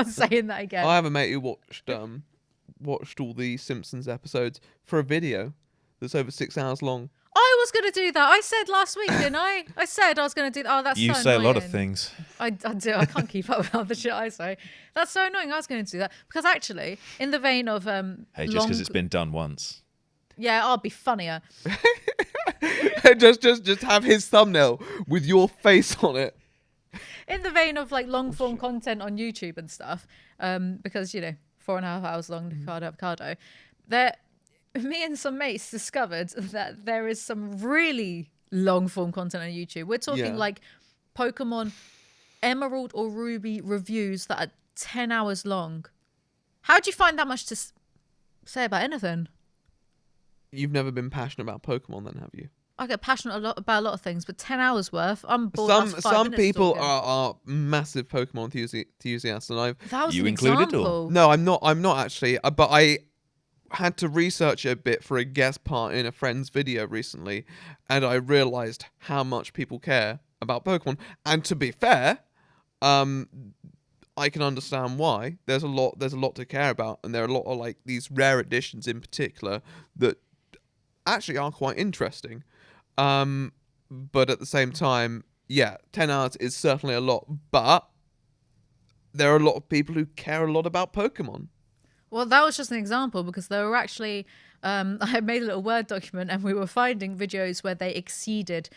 saying that again. I have a mate who watched all the Simpsons episodes for a video that's over 6 hours long. I was going to do that. I said last week, didn't I? I said I was going to do that. Oh, that's You so say annoying. a lot of things. I do. I can't keep up with all the shit I say. That's so annoying. I was going to do that. Because actually, in the vein of... Hey, just because it's been done once. Yeah, I'll be funnier. just have his thumbnail with your face on it. In the vein of like long form content on YouTube and stuff, because 4.5 hours long, Nico Avocado, me and some mates discovered that there is some really long form content on YouTube. We're talking like Pokemon Emerald or Ruby reviews that are 10 hours long. How do you find that much to say about anything? You've never been passionate about Pokemon, then, have you? I get passionate about a lot of things, but 10 hours worth, I'm bored. after 5 Some minutes people talking. are massive Pokemon enthusiasts, and That was You an included, or- example. no, I'm not actually, but I had to research it a bit for a guest part in a friend's video recently, and I realized how much people care about Pokemon. And to be fair, I can understand why. There's a lot to care about, and there are a lot of like these rare editions in particular that actually are quite interesting. But at the same time, 10 hours is certainly a lot, but there are a lot of people who care a lot about Pokemon. Well, that was just an example because there were actually, I made a little Word document and we were finding videos where they exceeded,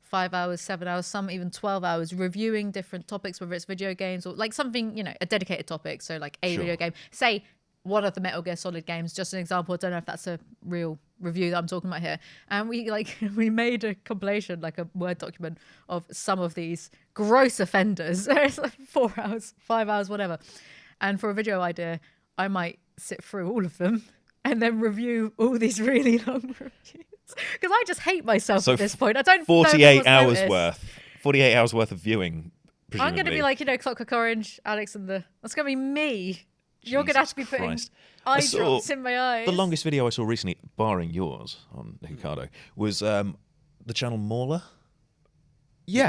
5 hours, 7 hours, some even 12 hours, reviewing different topics, whether it's video games or like something, a dedicated topic. So like a video game, say one of the Metal Gear Solid games, just an example. I don't know if that's a real review that I'm talking about here. And we made a compilation, like a Word document of some of these gross offenders. It's like 4 hours, 5 hours, whatever. And for a video idea, I might sit through all of them and then review all these really long reviews. Because I just hate myself at this point. I don't 48 know hours notice. worth. 48 hours worth of viewing, presumably. I'm going to be like, Clockwork Orange, Alex that's going to be me. You're going to have to be putting Christ. eye saw drops in my eyes. The longest video I saw recently, barring yours on Avocado, was the channel Mauler.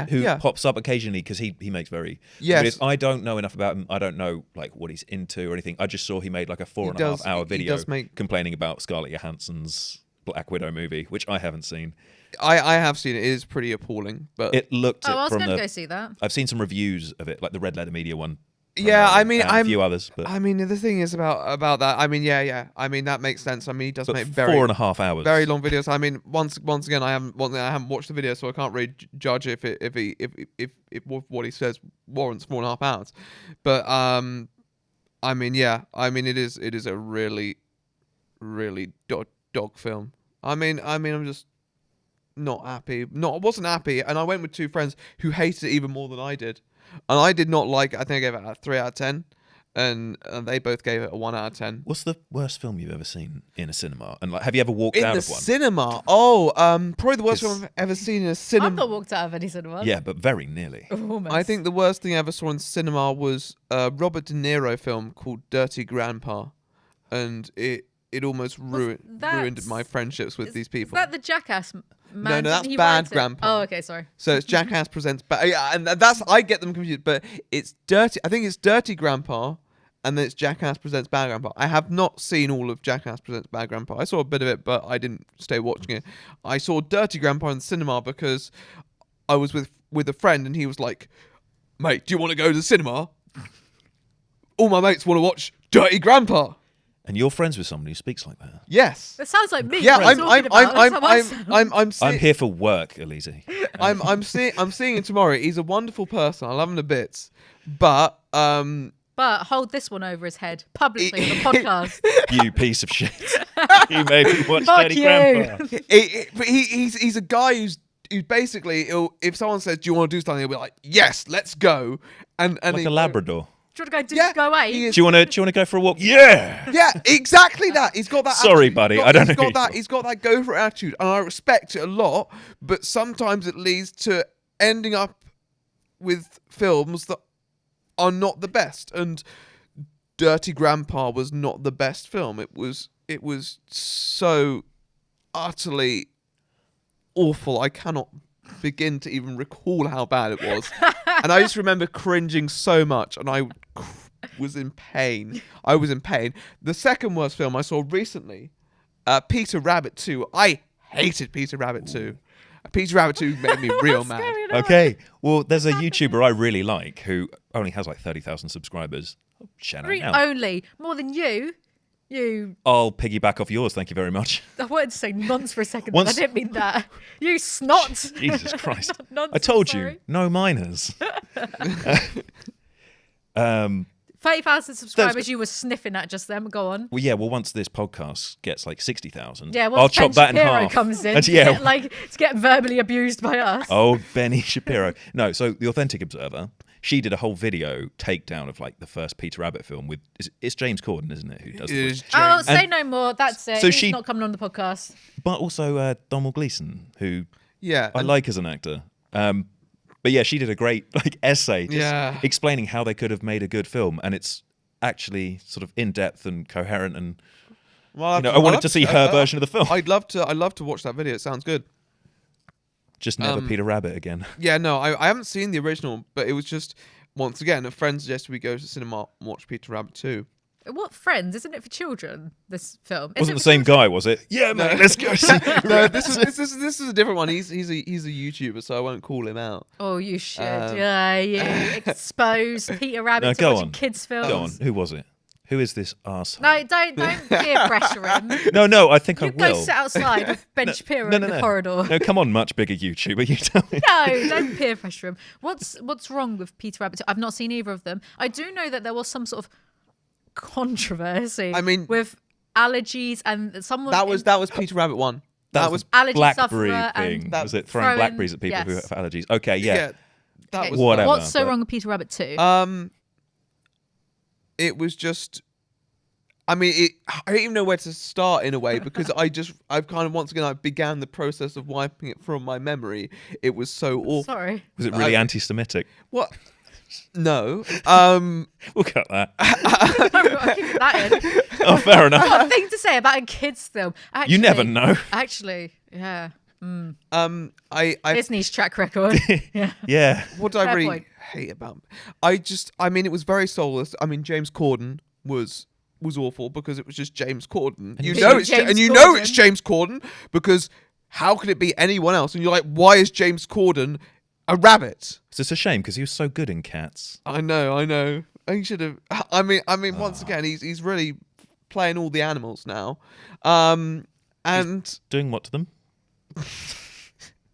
Who pops up occasionally because he makes very... Yes. But I don't know enough about him. I don't know like what he's into or anything. I just saw he made like a 4.5 hour video does make- complaining about Scarlett Johansson's Black Widow movie, which I haven't seen. I have seen it. It is pretty appalling, but It looked Oh, I was from going to the. go see that. I've seen some reviews of it, like the Red Letter Media one. yeah, I mean, and a few others, but I mean, the thing is about that. I mean, yeah. I mean, that makes sense. I mean, he does but make very 4.5 hours. very long videos. I mean, once again, I haven't watched the video, so I can't really judge if what he says warrants 4.5 hours. But I mean, yeah, I mean, it is a really dog film. I mean, I'm just not happy. I wasn't happy, and I went with two friends who hated it even more than I did, and I did not like it. I think I gave it a 3 out of 10. And they both gave it a 1 out of 10. What's the worst film you've ever seen in a cinema? And like, have you ever walked In out the of one? cinema? Oh, probably the worst It's- film I've ever seen in a I've cinema. not walked out of any cinema. Yeah, but very nearly. Almost. I think the worst thing I ever saw in cinema was a Robert De Niro film called Dirty Grandpa, and it almost ruined my friendships with these people. Is that the Jackass man? No, Didn't that's he Bad write it? Grandpa. Oh, okay, sorry. So it's Jackass presents, yeah, and that's I get them confused. But it's Dirty. I think it's Dirty Grandpa, and then it's Jackass presents Bad Grandpa. I have not seen all of Jackass presents Bad Grandpa. I saw a bit of it, but I didn't stay watching it. I saw Dirty Grandpa in the cinema because I was with a friend, and he was like, "Mate, do you want to go to the cinema? All my mates want to watch Dirty Grandpa." And you're friends with someone who speaks like that. Yes. That sounds like me. Yeah, what are you talking about? That's how I sound. I'm here for work, ALIZEE. I'm seeing him tomorrow. He's a wonderful person. I love him to bits. But But hold this one over his head publicly on the podcast. You piece of shit. You made me watch Fuck Dirty you. Grandpa. but he's a guy who's basically if someone says, "Do you want to do something?" He'll be like, "Yes, let's go." And Like a Labrador. Do you want to Yeah, go away? he is- Do you want to go for a walk? Yeah. Yeah, exactly that. He's got that. Sorry, attitude. buddy, He's got- I don't he's know got who that. you He's got that go for it attitude, and I respect it a lot. But sometimes it leads to ending up with films that are not the best. And Dirty Grandpa was not the best film. It was so utterly awful. I cannot begin to even recall how bad it was. And I just remember cringing so much, and I was in pain. I was in pain. The second worst film I saw recently, Peter Rabbit 2. I hated Peter Rabbit 2. Peter Rabbit 2 made me real What's mad. going on? Okay. Well, there's a YouTuber I really like who only has like 30,000 subscribers. Shout out now. Only more than you. I'll piggyback off yours. Thank you very much. I wanted to say nonce for a second, Once- but I didn't mean that. You snot. Jesus Christ. Nonce, I told sorry. you, no minors. 30,000 subscribers you were sniffing at just then. Go on. Well, yeah. Well, once this podcast gets like 60,000, Yeah, I'll once chop Ben that in Shapiro half. comes in And to yeah. get verbally abused by us. Oh, Benny Shapiro. No, so the Authentic Observer, she did a whole video takedown of like the first Peter Rabbit film with it's James Corden, isn't it, who does It the is voice? Oh, James- say no more. That's it. So He's she- not coming on the podcast. But also Donald Gleeson, who Yeah. I and- like as an actor. But yeah, she did a great like essay just Yeah. explaining how they could have made a good film, and it's actually sort of in depth and coherent. And Well, I wanted to see her version of the film. I'd love to watch that video. It sounds good. Just never Peter Rabbit again. Yeah, no, I haven't seen the original, but it was just once again a friend suggested we go to the cinema and watch Peter Rabbit 2. What Friends? Isn't it for children? This film Wasn't the same guy, was it? Yeah, man, let's go. No, this is a different one. He's a YouTuber, so I won't call him out. Oh, you should. Yeah, you expose Peter Rabbit No, to go watching on. kids' films. Go on. Who was it? Who is this arsehole? No, don't peer pressure him. No, I think I You go will. sit outside with Ben Shapiro No, in the corridor. No, come on, much bigger YouTuber. You tell me. No, don't peer pressure him. What's wrong with Peter Rabbit? I've not seen either of them. I do know that there was some sort of controversy. I mean- with allergies and someone That was Peter Rabbit 1. That was allergy Blackberry sufferer thing. and Was it throwing throwing- blackberries at people who yes. have allergies? Okay, yeah. that Okay, was Whatever. What's so but- wrong with Peter Rabbit 2? It was just. I mean, I don't even know where to start in a way because I've kind of once again I began the process of wiping it from my memory. It was so awful. Sorry. Was it really anti-Semitic? What? No. We'll cut that. I'll keep that in. Oh, fair enough. I've got a thing to say about a kids' film. Actually, You never know. Actually, yeah. I Disney's track record. Yeah. Yeah. what do I Fair really point. hate about? I mean, it was very soulless. I mean, James Corden was was awful because it was just James Corden. And You you know see- it's James you know Corden. it's James Corden because how could it be anyone else? And you're like, why is James Corden a rabbit? So it's a shame because he was so good in Cats. I know. He should have. I mean, once again, he's really playing all the animals now, and Doing what to them?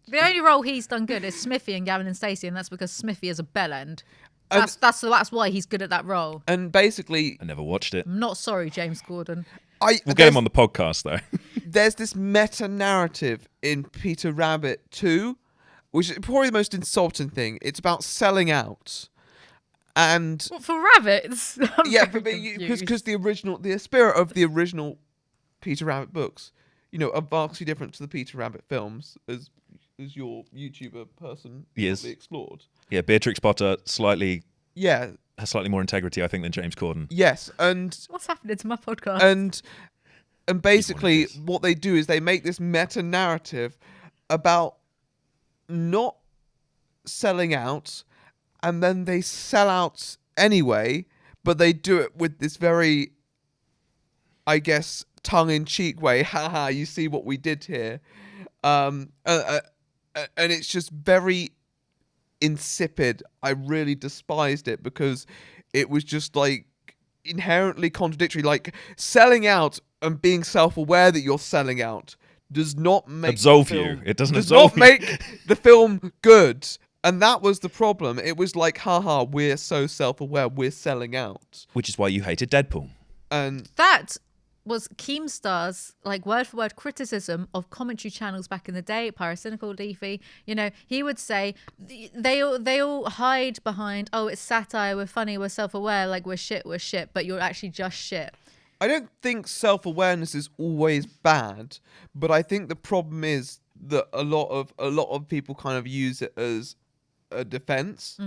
The only role he's done good is Smithy and Gavin and Stacey, and that's because Smithy is a bell end. That's why he's good at that role. and basically, I never watched it. I'm not sorry, James Corden. We'll get him on the podcast though. There's this meta narrative in Peter Rabbit 2, which is probably the most insulting thing. It's about selling out. And What, for rabbits? I'm yeah, very confused. because the spirit of the original Peter Rabbit books, are vastly different to the Peter Rabbit films, as your YouTuber person Yes. probably explored. Yeah, Beatrix Potter Yeah, has slightly more integrity, I think, than James Corden. yes, and What's happening to my podcast? and basically is. what they do is they make this meta narrative about not selling out, and then they sell out anyway, but they do it with this very, I guess, tongue-in-cheek way. Haha, you see what we did here. And it's just very insipid. I really despised it because it was just like inherently contradictory. Like selling out and being self-aware that you're selling out does not make Absolve the you. film- It doesn't does absolve not you. make the film good. And that was the problem. It was like, haha, we're so self-aware, we're selling out. Which is why you hated Deadpool. And That was Keemstar's like word for word criticism of commentary channels back in the day, Pyrocynical, Leafy. He would say they all hide behind, oh, it's satire, we're funny, we're self-aware, like we're shit, but you're actually just shit. I don't think self-awareness is always bad, but I think the problem is that a lot of people kind of use it as a defense,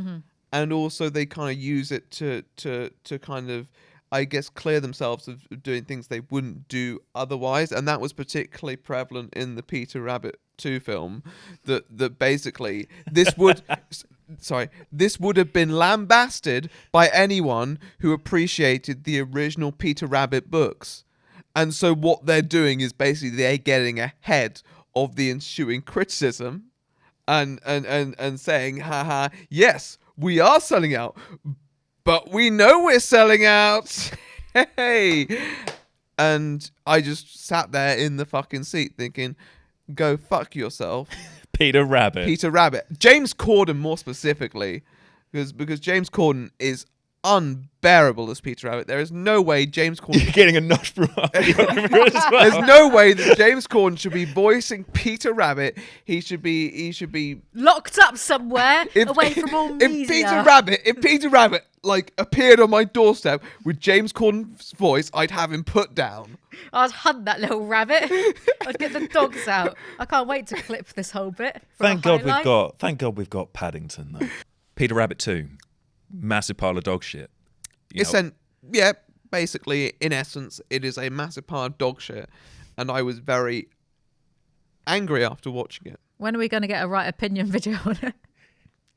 and also they kind of use it to kind of, I guess, clear themselves of doing things they wouldn't do otherwise, and that was particularly prevalent in the Peter Rabbit 2 film. That basically this would. This would have been lambasted by anyone who appreciated the original Peter Rabbit books. And so what they're doing is basically they're getting ahead of the ensuing criticism and saying, haha, yes, we are selling out, but we know we're selling out. Hey. And I just sat there in the fucking seat thinking, go fuck yourself. Peter Rabbit. Peter Rabbit. James Corden more specifically, because James Corden is unbearable as Peter Rabbit. There is no way James Corden... You're getting a nudge from as well. There's no way that James Corden should be voicing Peter Rabbit. He should be Locked up somewhere, away from all media. If Peter Rabbit like appeared on my doorstep with James Corden's voice, I'd have him put down. I'd hunt that little rabbit. I'd get the dogs out. I can't wait to clip this whole bit. for Thank the God highlight. we've got Paddington though. Peter Rabbit 2. Massive pile of dog shit. Basically, in essence, it is a massive pile of dog shit, and I was very angry after watching it. When are we going to get a right opinion video on it?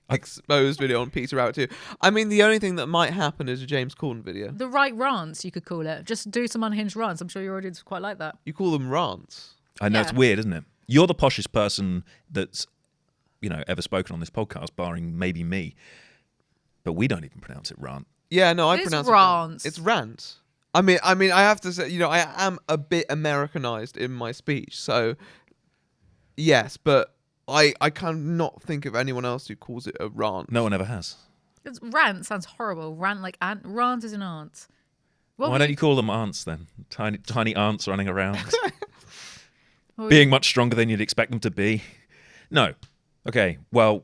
Exposed video on Peter Rabbit 2. I mean, the only thing that might happen is a James Corden video. The right rants, you could call it. Just do some unhinged rants. I'm sure your audience would quite like that. You call them rants. I know, it's Yeah. weird, isn't it? You're the poshest person that's, ever spoken on this podcast, barring maybe me. But we don't even pronounce it rant. Yeah, no, I It's pronounce rants. it. It's rant. I mean, I have to say, I am a bit Americanized in my speech, so yes, but I cannot think of anyone else who calls it a rant. No one ever has. Rant sounds horrible. Rant like ant. Rant is an aunt. Why don't you call them ants then? Tiny ants running around. Well, Being much stronger than you'd expect them to be. No. Okay, well,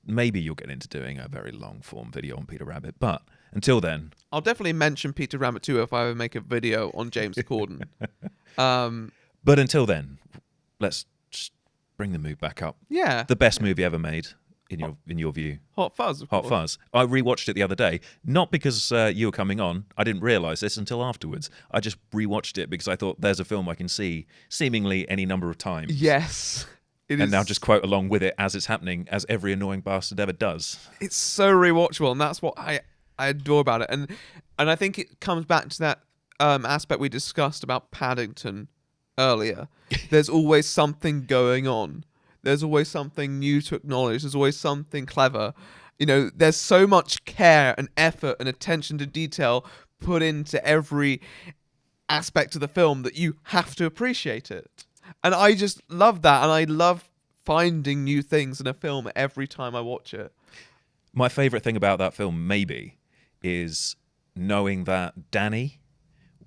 maybe you'll get into doing a very long form video on Peter Rabbit, but until then, I'll definitely mention Peter Rabbit 2 if I ever make a video on James Corden. But until then, let's just bring the mood back up. Yeah. The best movie ever made, in your view. Hot Fuzz, of Hot course. Fuzz. I rewatched it the other day, not because you were coming on. I didn't realise this until afterwards. I just rewatched it because I thought there's a film I can see seemingly any number of times. Yes. It And is, now just quote along with it as it's happening, as every annoying bastard ever does. it's so rewatchable, and that's what I adore about it. And I think it comes back to that aspect we discussed about Paddington earlier. There's always something going on. There's always something new to acknowledge. There's always something clever. You know, there's so much care and effort and attention to detail put into every aspect of the film that you have to appreciate it. And I just love that. And I love finding new things in a film every time I watch it. My favourite thing about that film, maybe, is knowing that Danny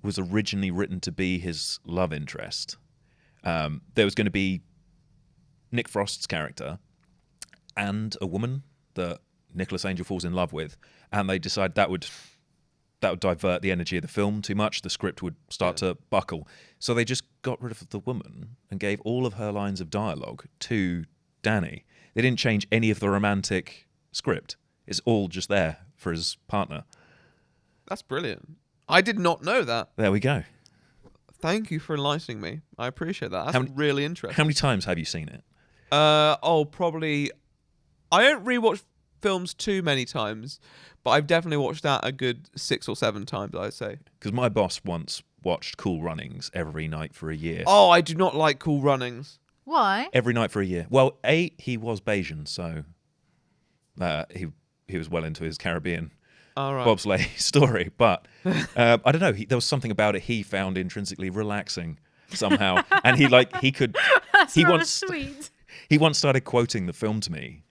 was originally written to be his love interest. There was going to be Nick Frost's character and a woman that Nicholas Angel falls in love with, and they decided that would divert the energy of the film too much. The script would start to buckle. So they just got rid of the woman and gave all of her lines of dialogue to Danny. They didn't change any of the romantic script. It's all just there for his partner. That's brilliant. I did not know that. There we go. Thank you for enlightening me. I appreciate that. That's really interesting. How many times have you seen it? Probably. I don't rewatch films too many times, but I've definitely watched that a good 6 or 7 times, I'd say. Because my boss once watched Cool Runnings every night for a year. Oh, I do not like Cool Runnings. Why? Every night for a year. Well, he was Bayesian, so he was well into his Caribbean bobsleigh story. But I don't know. There was something about it he found intrinsically relaxing somehow, and he could. That's he rather once sweet. He once started quoting the film to me,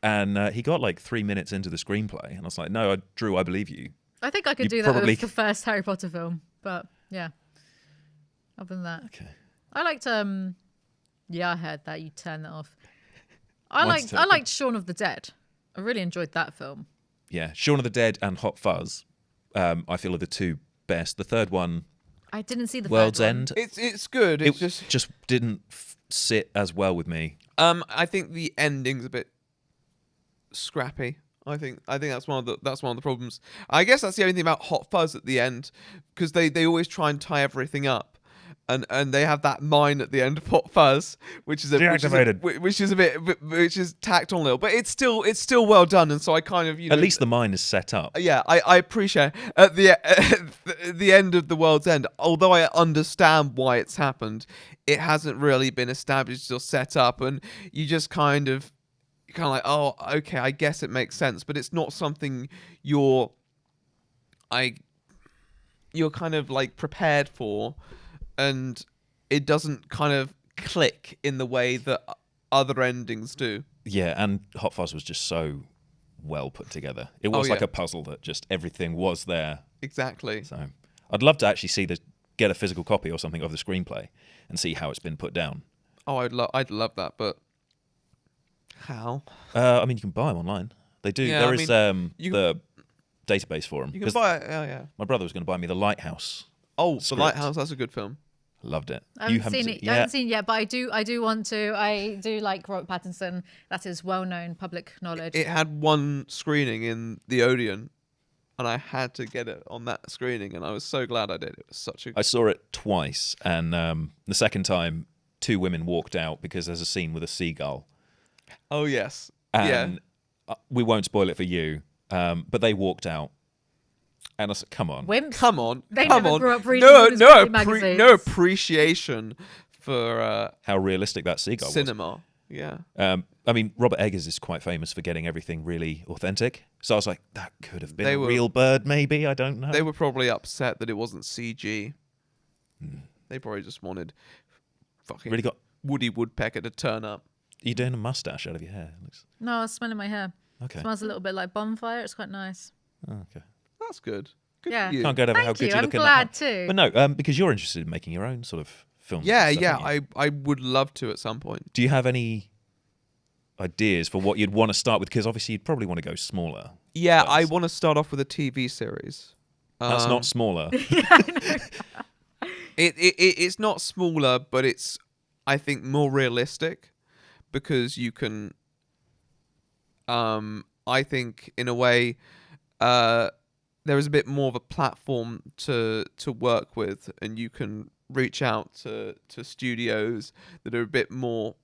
and he got like 3 minutes into the screenplay, and I was like, "No, Drew, I believe you." I think I could do that with the first Harry Potter film, but yeah. Other than that, Okay. I liked. Yeah, I heard that. You turned that off. I liked Shaun of the Dead. I really enjoyed that film. Yeah, Shaun of the Dead and Hot Fuzz, I feel are the two best. The third one, I didn't see the World's third one. End. It's good. It's just didn't sit as well with me. I think the ending's a bit scrappy. I think that's one of the problems. I guess that's the only thing about Hot Fuzz at the end, because they always try and tie everything up. And they have that mine at the end of Hot Fuzz, which is Deactivated. which is tacked on a little, but it's still well done. And so I kind of at least the mine is set up. Yeah, I appreciate at the end of The World's End. Although I understand why it's happened, it hasn't really been established or set up, and you just kind of like, oh, okay, I guess it makes sense, but it's not something you're kind of like prepared for. And it doesn't kind of click in the way that other endings do. Yeah, and Hot Fuzz was just so well put together. It was like a puzzle that just everything was there. Exactly. So I'd love to actually get a physical copy or something of the screenplay and see how it's been put down. Oh, I'd love that, but how? I mean, you can buy them online. They do. Yeah, there is the database for them. You can buy it. Yeah. My brother was going to buy me the Lighthouse. Oh, script. The Lighthouse. That's a good film. Loved it. I haven't seen it. I haven't seen it yet, but I do want to. I do like Robert Pattinson. That is well known, public knowledge. It had one screening in the Odeon, and I had to get it on that screening, and I was so glad I did. It was such a. I saw it twice, and the second time, 2 women walked out because there's a scene with a seagull. Oh yes. And we won't spoil it for you, but they walked out. And I said, come on. Wimps. Come on. They come never on. grew up reading magazines. No appreciation for how realistic that seagull cinema. Yeah. I mean, Robert Eggers is quite famous for getting everything really authentic. So I was like, that could have been a real bird, maybe. I don't know. They were probably upset that it wasn't CG. They probably just wanted fucking really got Woody Woodpecker to turn up. Are you doing a mustache out of your hair? No, I was smelling my hair. Okay. It smells a little bit like bonfire. It's quite nice. Oh, okay. That's good. Good Yeah. for you. Can't get over how Thank good you. you I'm look in glad that. too. But no, because you're interested in making your own sort of films. Yeah, and stuff, yeah. aren't you? I would love to at some point. Do you have any ideas for what you'd want to start with? Because obviously you'd probably want to go smaller. Yeah, first. I want to start off with a TV series. That's not smaller. It's not smaller, but it's, I think, more realistic, because you can, I think, in a way, there is a bit more of a platform to work with, and you can reach out to studios that are a bit more,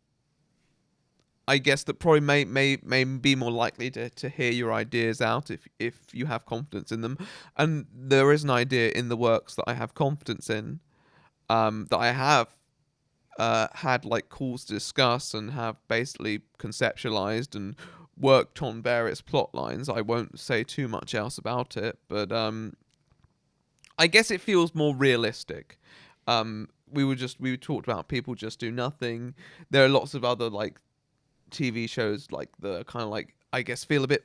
I guess that probably may be more likely to hear your ideas out if you have confidence in them. And there is an idea in the works that I have confidence in, that I have had like calls to discuss and have basically conceptualized and worked on various plot lines. I won't say too much else about it, but I guess it feels more realistic. We talked about People Just Do Nothing. There are lots of other like TV shows like the kind of like, I guess, feel a bit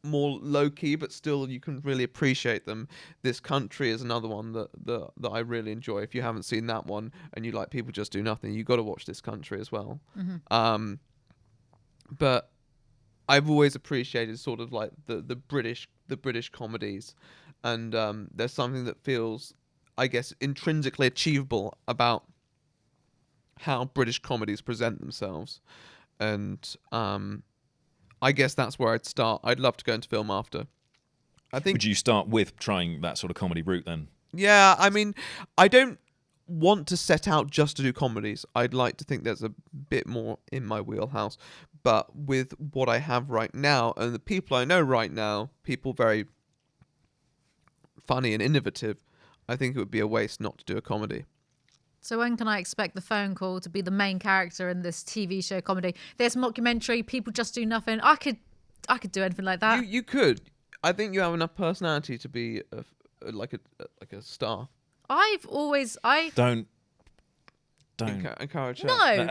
more low key, but still you can really appreciate them. This Country is another one that I really enjoy. If you haven't seen that one and you like People Just Do Nothing, you got to watch This Country as well. Mm-hmm. But I've always appreciated sort of like the British comedies, and there's something that feels, I guess, intrinsically achievable about how British comedies present themselves. And I guess that's where I'd start. I'd love to go into film after. I think. Would you start with trying that sort of comedy route then? Yeah, I mean, I don't want to set out just to do comedies. I'd like to think there's a bit more in my wheelhouse. But with what I have right now and the people I know right now, people very funny and innovative, I think it would be a waste not to do a comedy. So when can I expect the phone call to be the main character in this TV show comedy? There's Mockumentary, People Just Do Nothing. I could do anything like that. You could. I think you have enough personality to be like a star. Don't Encourage her. No.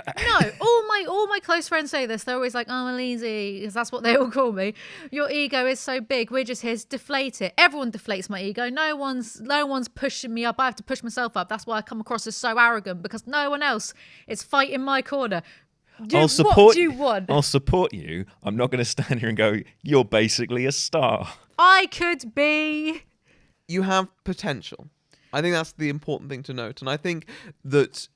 All my close friends say this. They're always like, "Oh, ALIZEE," because that's what they all call me. Your ego is so big. We're just here to deflate it. Everyone deflates my ego. No one's pushing me up. I have to push myself up. That's why I come across as so arrogant, because no one else is fighting my corner. What do you want? I'll support you. I'm not going to stand here and go, "You're basically a star." I could be. You have potential. I think that's the important thing to note. And I think that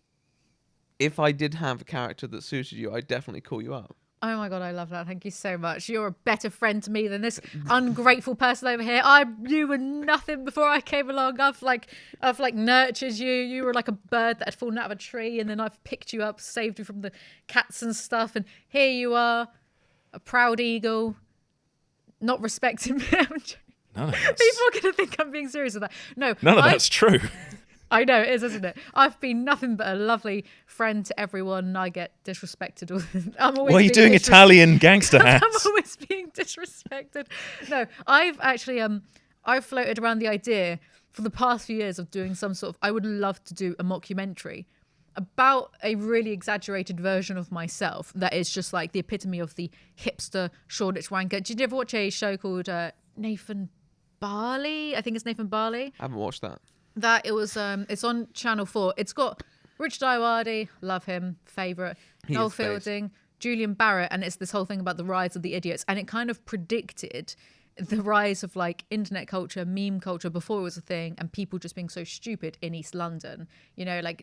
if I did have a character that suited you, I'd definitely call you up. Oh my God, I love that. Thank you so much. You're a better friend to me than this ungrateful person over here. You were nothing before I came along. I've nurtured you. You were like a bird that had fallen out of a tree, and then I've picked you up, saved you from the cats and stuff, and here you are, a proud eagle, not respecting me. None of People are going to think I'm being serious with that. No, none of that's true. I know it is, isn't it? I've been nothing but a lovely friend to everyone. I get disrespected. I'm always. Why are you doing Italian gangster hats? I'm always being disrespected. No, I've actually I've floated around the idea for the past few years of doing some sort of. I would love to do a mockumentary about a really exaggerated version of myself that is just like the epitome of the hipster Shoreditch wanker. Did you ever watch a show called Nathan Barley? I think it's Nathan Barley. I haven't watched that. That it was it's on Channel 4. It's got Rich Daiwadi, love him, favourite, Noel Fielding, Julian Barrett, and it's this whole thing about the rise of the idiots, and it kind of predicted the rise of like internet culture, meme culture before it was a thing, and people just being so stupid in East London, you know, like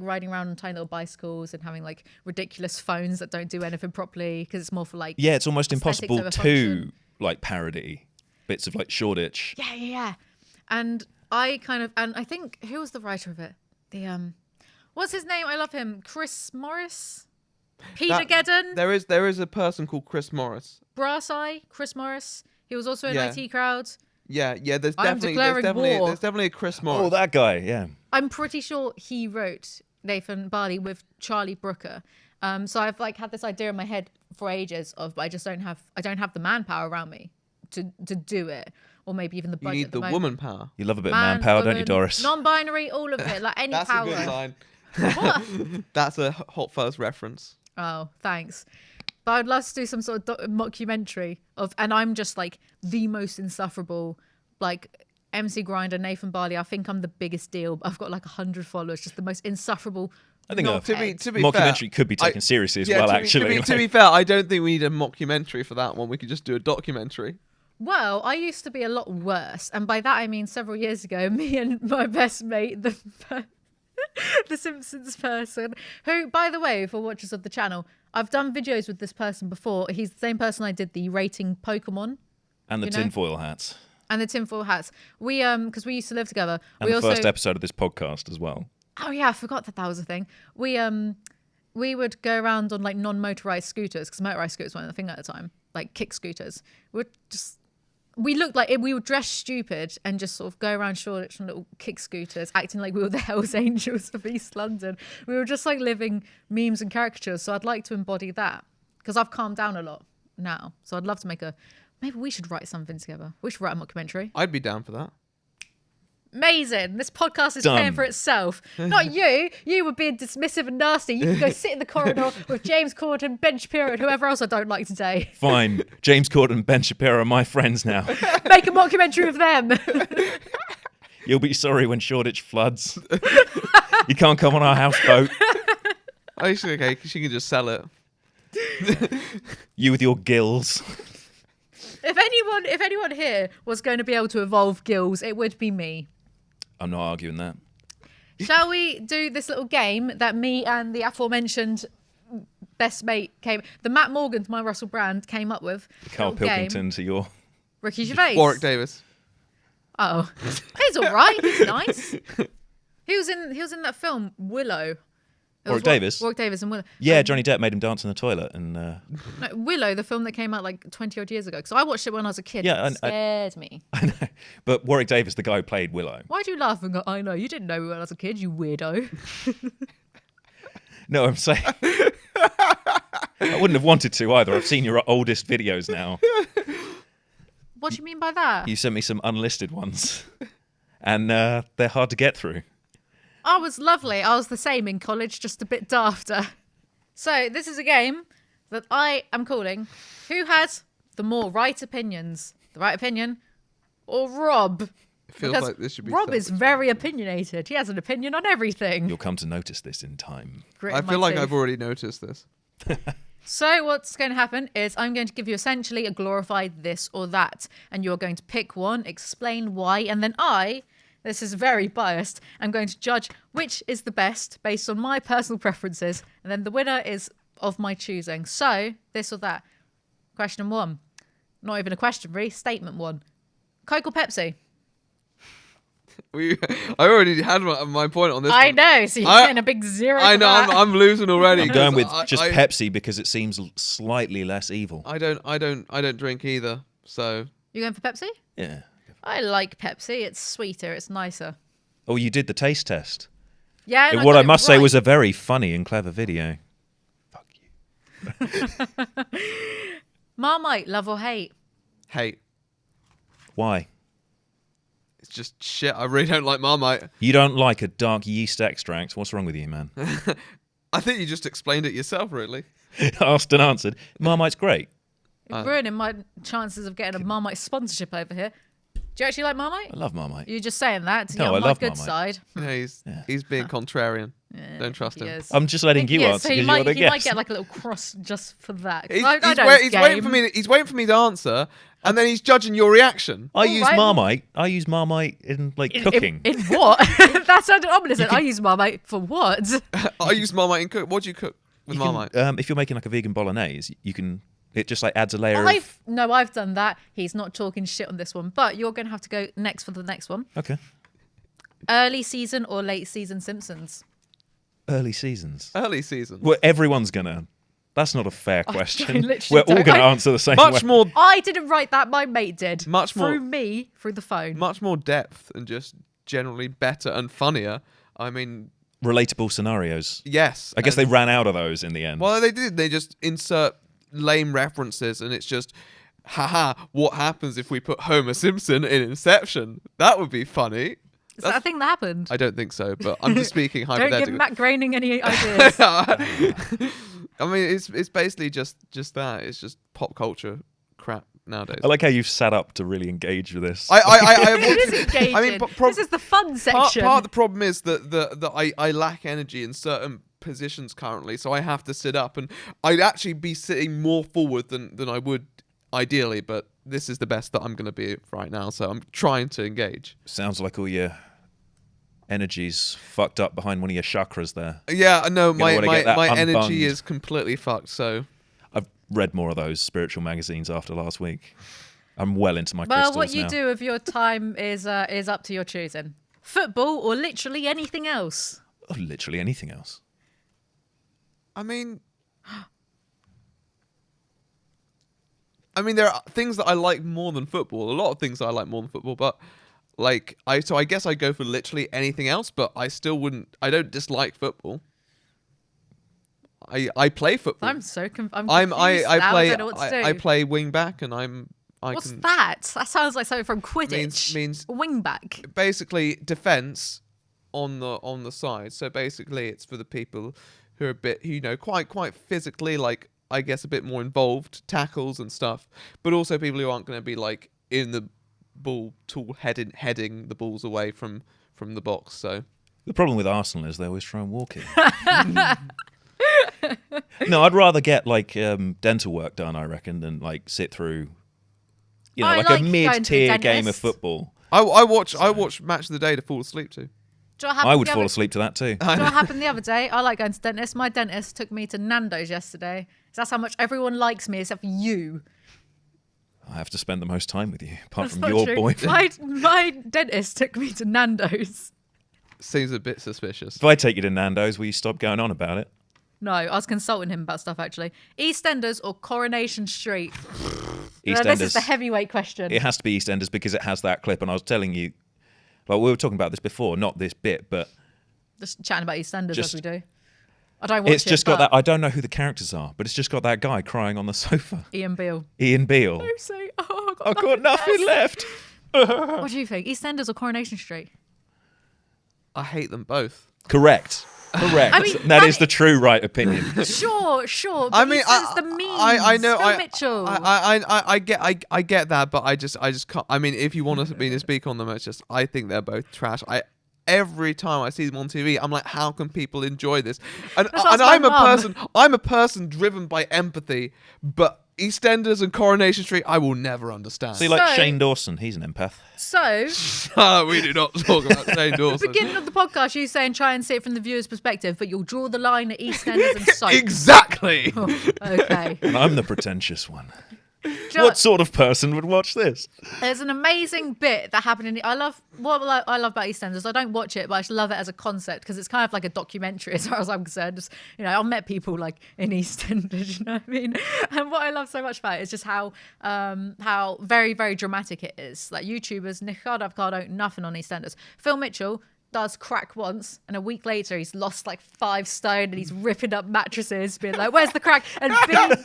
riding around on tiny little bicycles and having like ridiculous phones that don't do anything properly because it's more for like it's almost impossible to like parody bits of like Shoreditch. Yeah. And I think, who was the writer of it? What's his name? I love him. Chris Morris? Peter Geddon? There is a person called Chris Morris. Brass Eye, Chris Morris. He was also in IT Crowd. Yeah. There's definitely a Chris Morris. Oh, that guy. Yeah. I'm pretty sure he wrote Nathan Barley with Charlie Brooker. So I've like had this idea in my head for ages of, but I don't have the manpower around me to do it. Or maybe even the budget. You need the woman power. You love a bit of manpower, don't you, Doris? Non-binary, all of it, like any That's power. That's a good line. What? That's a Hot Fuzz reference. Oh, thanks. But I'd love to do some sort of mockumentary of, and I'm just like the most insufferable, like MC Grinder, Nathan Barley. I think I'm the biggest deal. I've got like 100 followers, just the most insufferable. I think to be mockumentary fair, could be taken seriously as well, actually. To be fair, I don't think we need a mockumentary for that one. We could just do a documentary. Well, I used to be a lot worse. And by that, I mean several years ago, me and my best mate, the Simpsons person, who, by the way, for watchers of the channel, I've done videos with this person before. He's the same person I did the rating Pokemon. And the tinfoil hats. And the tinfoil hats. We, because we used to live together. And the first episode of this podcast as well. Oh, yeah, I forgot that was a thing. We we would go around on like non-motorized scooters, because motorized scooters weren't a thing at the time, like kick scooters. We looked like we would dress stupid and just sort of go around Shoreditch on little kick scooters, acting like we were the Hells Angels of East London. We were just like living memes and caricatures. So I'd like to embody that, because I've calmed down a lot now. So I'd love to maybe we should write something together. We should write a mockumentary. I'd be down for that. Amazing. This podcast is Done. paying for itself. Not you. You were being dismissive and nasty. You can go sit in the corridor with James Corden, Ben Shapiro, and whoever else I don't like today. Fine. James Corden and Ben Shapiro are my friends now. Make a mockumentary of them. You'll be sorry when Shoreditch floods. You can't come on our houseboat. Actually, okay, she can just sell it. You with your gills. If anyone here was going to be able to evolve gills, it would be me. I'm not arguing that. Shall we do this little game that me and the aforementioned best mate the Matt Morgan to my Russell Brand came up with? Carl Little game. Pilkington to your... Ricky Gervais. Warwick Davis. Oh, he's all right. He's nice. He was in that film Willow. Warwick Davis? Warwick Davis and Willow. Yeah, Johnny Depp made him dance in the toilet. And No, Willow, the film that came out like 20 odd years ago. Because I watched it when I was a kid. Yeah, It scared me. I know. But Warwick Davis, the guy who played Willow. Why'd you laugh and go, I know, you didn't know me when I was a kid, you weirdo. No, I'm saying... I wouldn't have wanted to either. I've seen your oldest videos now. What do you mean by that? You sent me some unlisted ones. And they're hard to get through. I was lovely. I was the same in college, just a bit dafter. So this is a game that I am calling Who Has the More Right Opinions? The right opinion or Rob? It feels Because like this should be Rob set. is very opinionated. He has an opinion on everything. You'll come to notice this in time. Grit I in my feel like teeth. I've already noticed this. So what's going to happen is I'm going to give you essentially a glorified this or that. And you're going to pick one, explain why, and then this is very biased, I'm going to judge which is the best based on my personal preferences. And then the winner is of my choosing. So, this or that. Question 1. Not even a question, really. Statement 1. Coke or Pepsi? I already had my point on this. I one. know, so you're getting a big zero. I for know. that. I'm losing already. I'm going with because just Pepsi because it seems slightly less evil. I don't drink either. So You're going for Pepsi? Yeah. I like Pepsi. It's sweeter. It's nicer. Oh, you did the taste test. Yeah. and What got I it must say right. was a very funny and clever video. Fuck you. Marmite, love or hate? hate. Why? It's just shit. I really don't like Marmite. You don't like a dark yeast extract? What's wrong with you, man? I think you just explained it yourself, really. Asked and answered. Marmite's great. You're ruining my chances of getting a Marmite sponsorship over here. Do you actually like Marmite? I love Marmite. You're just saying that to No, get I on my love good Marmite. side. Yeah, he's being contrarian. Don't trust him. Yes. I'm just letting you answer so he because you're the might guest. get like a little cross just for that. 'Cause He's, I he's know wait- this he's game. waiting for me. He's waiting for me to answer, and then he's judging your reaction. I use right. Marmite. I use Marmite in like cooking. In what? That sounded ominous. I use Marmite for what? I use Marmite in cook. What do you cook with You can, Marmite? if you're making like a vegan bolognese, you can. It just like adds a layer of. I've done that. He's not talking shit on this one, but you're going to have to go next for the next one. Okay. Early season or late season Simpsons? Early seasons. Early season. Well, everyone's gonna. That's not a fair I question. literally We're all don't. gonna answer the same Much way. more, I didn't write that. My mate did. Much more- through me through the phone. much more depth, and just generally better and funnier. I mean, Relatable scenarios. yes. I guess they and- ran out of those in the end. Well, they did. They just insert lame references, and it's just, haha, what happens if we put Homer Simpson in Inception? That would be funny. Is that a thing that happened? I don't think so, but I'm just speaking Don't give hypothetically. Matt Groening any ideas. I mean, it's basically just that. It's just pop culture crap nowadays. I like how you've sat up to really engage with this. I It is engaging. I mean, This is the fun section. part of the problem is that I lack energy in certain positions currently, so I have to sit up, and I'd actually be sitting more forward than I would ideally, but this is the best that I'm going to be right now, so I'm trying to engage. Sounds like all your energy's fucked up behind one of your chakras there. Yeah, no, my wanna get that energy unbunged. is completely fucked, so I've read more of those spiritual magazines after last week. I'm well into my Well, crystals what you now. do with your time is up to your choosing. Football or literally anything else. Oh, literally anything else. I mean, there are things that I like more than football. A lot of things that I like more than football, but like I guess I go for literally anything else. But I still wouldn't. I don't dislike football. I play football. I'm confused now. I don't know what to do. I play wing back, and What's that? That sounds like something from Quidditch. Means wing back. Basically, defense on the side. So basically, it's for the people who are a bit, quite physically, like I guess a bit more involved, tackles and stuff. But also people who aren't going to be like in the ball tool heading the balls away from the box. So the problem with Arsenal is they always try and walk it. No, I'd rather get like dental work done, I reckon, than like sit through, like a mid-tier game of football. I watch Match of the Day to fall asleep to. I would fall asleep to that too. Do you know what happened the other day? I like going to dentist. My dentist took me to Nando's yesterday. So that's how much everyone likes me except for you. I have to spend the most time with you, apart That's from not your true. boyfriend. My dentist took me to Nando's. Seems a bit suspicious. If I take you to Nando's, will you stop going on about it? No, I was consulting him about stuff, actually. EastEnders or Coronation Street? EastEnders. This is the heavyweight question. It has to be EastEnders because it has that clip. And I was telling you, like we were talking about this before, not this bit, but... Just chatting about EastEnders as we do. I don't watch it, It's just got that... I don't know who the characters are, but it's just got that guy crying on the sofa. Ian Beale. Lucy, I've got nothing left. What do you think? EastEnders or Coronation Street? I hate them both. Correct. I mean, that is the true right opinion. Sure. I mean, the memes. I know. Phil Mitchell. I get that, but I just can't. I mean, if you want me to speak on them, it's just I think they're both trash. Every time I see them on TV, I'm like, how can people enjoy this? And I'm a person driven by empathy, but EastEnders and Coronation Street, I will never understand. See, like Shane Dawson, he's an empath. So we do not talk about Shane Dawson. Beginning of the podcast, you saying try and see it from the viewer's perspective, but you'll draw the line at EastEnders and soap. Exactly. Oh, okay. And I'm the pretentious one. What sort of person would watch this? There's an amazing bit that happened in I love about EastEnders. I don't watch it, but I just love it as a concept because it's kind of like a documentary as far as I'm concerned. Just, I've met people like in EastEnders, you know what I mean? And what I love so much about it is just how very, very dramatic it is. Like YouTubers, Nico Avocado, nothing on EastEnders. Phil Mitchell does crack once, and a week later he's lost like 5 stone and he's ripping up mattresses, being like, "Where's the crack?" And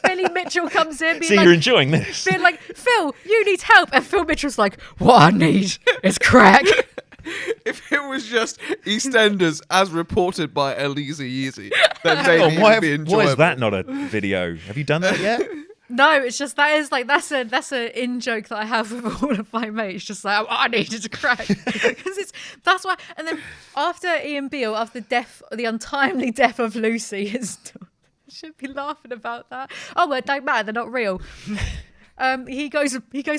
Billy Mitchell comes in, being you're enjoying this, being like, "Phil, you need help," and Phil Mitchell's like, "What I need is crack." If it was just EastEnders as reported by ALIZEE YEEZY, then maybe it'd be enjoyable. Why is that not a video? Have you done that yet? No, it's just that's a in joke that I have with all of my mates. Just like, I needed to crack because that's why. And then after Ian Beale, after the untimely death of Lucy, I should be laughing about that. Oh well, it don't matter. They're not real. He goes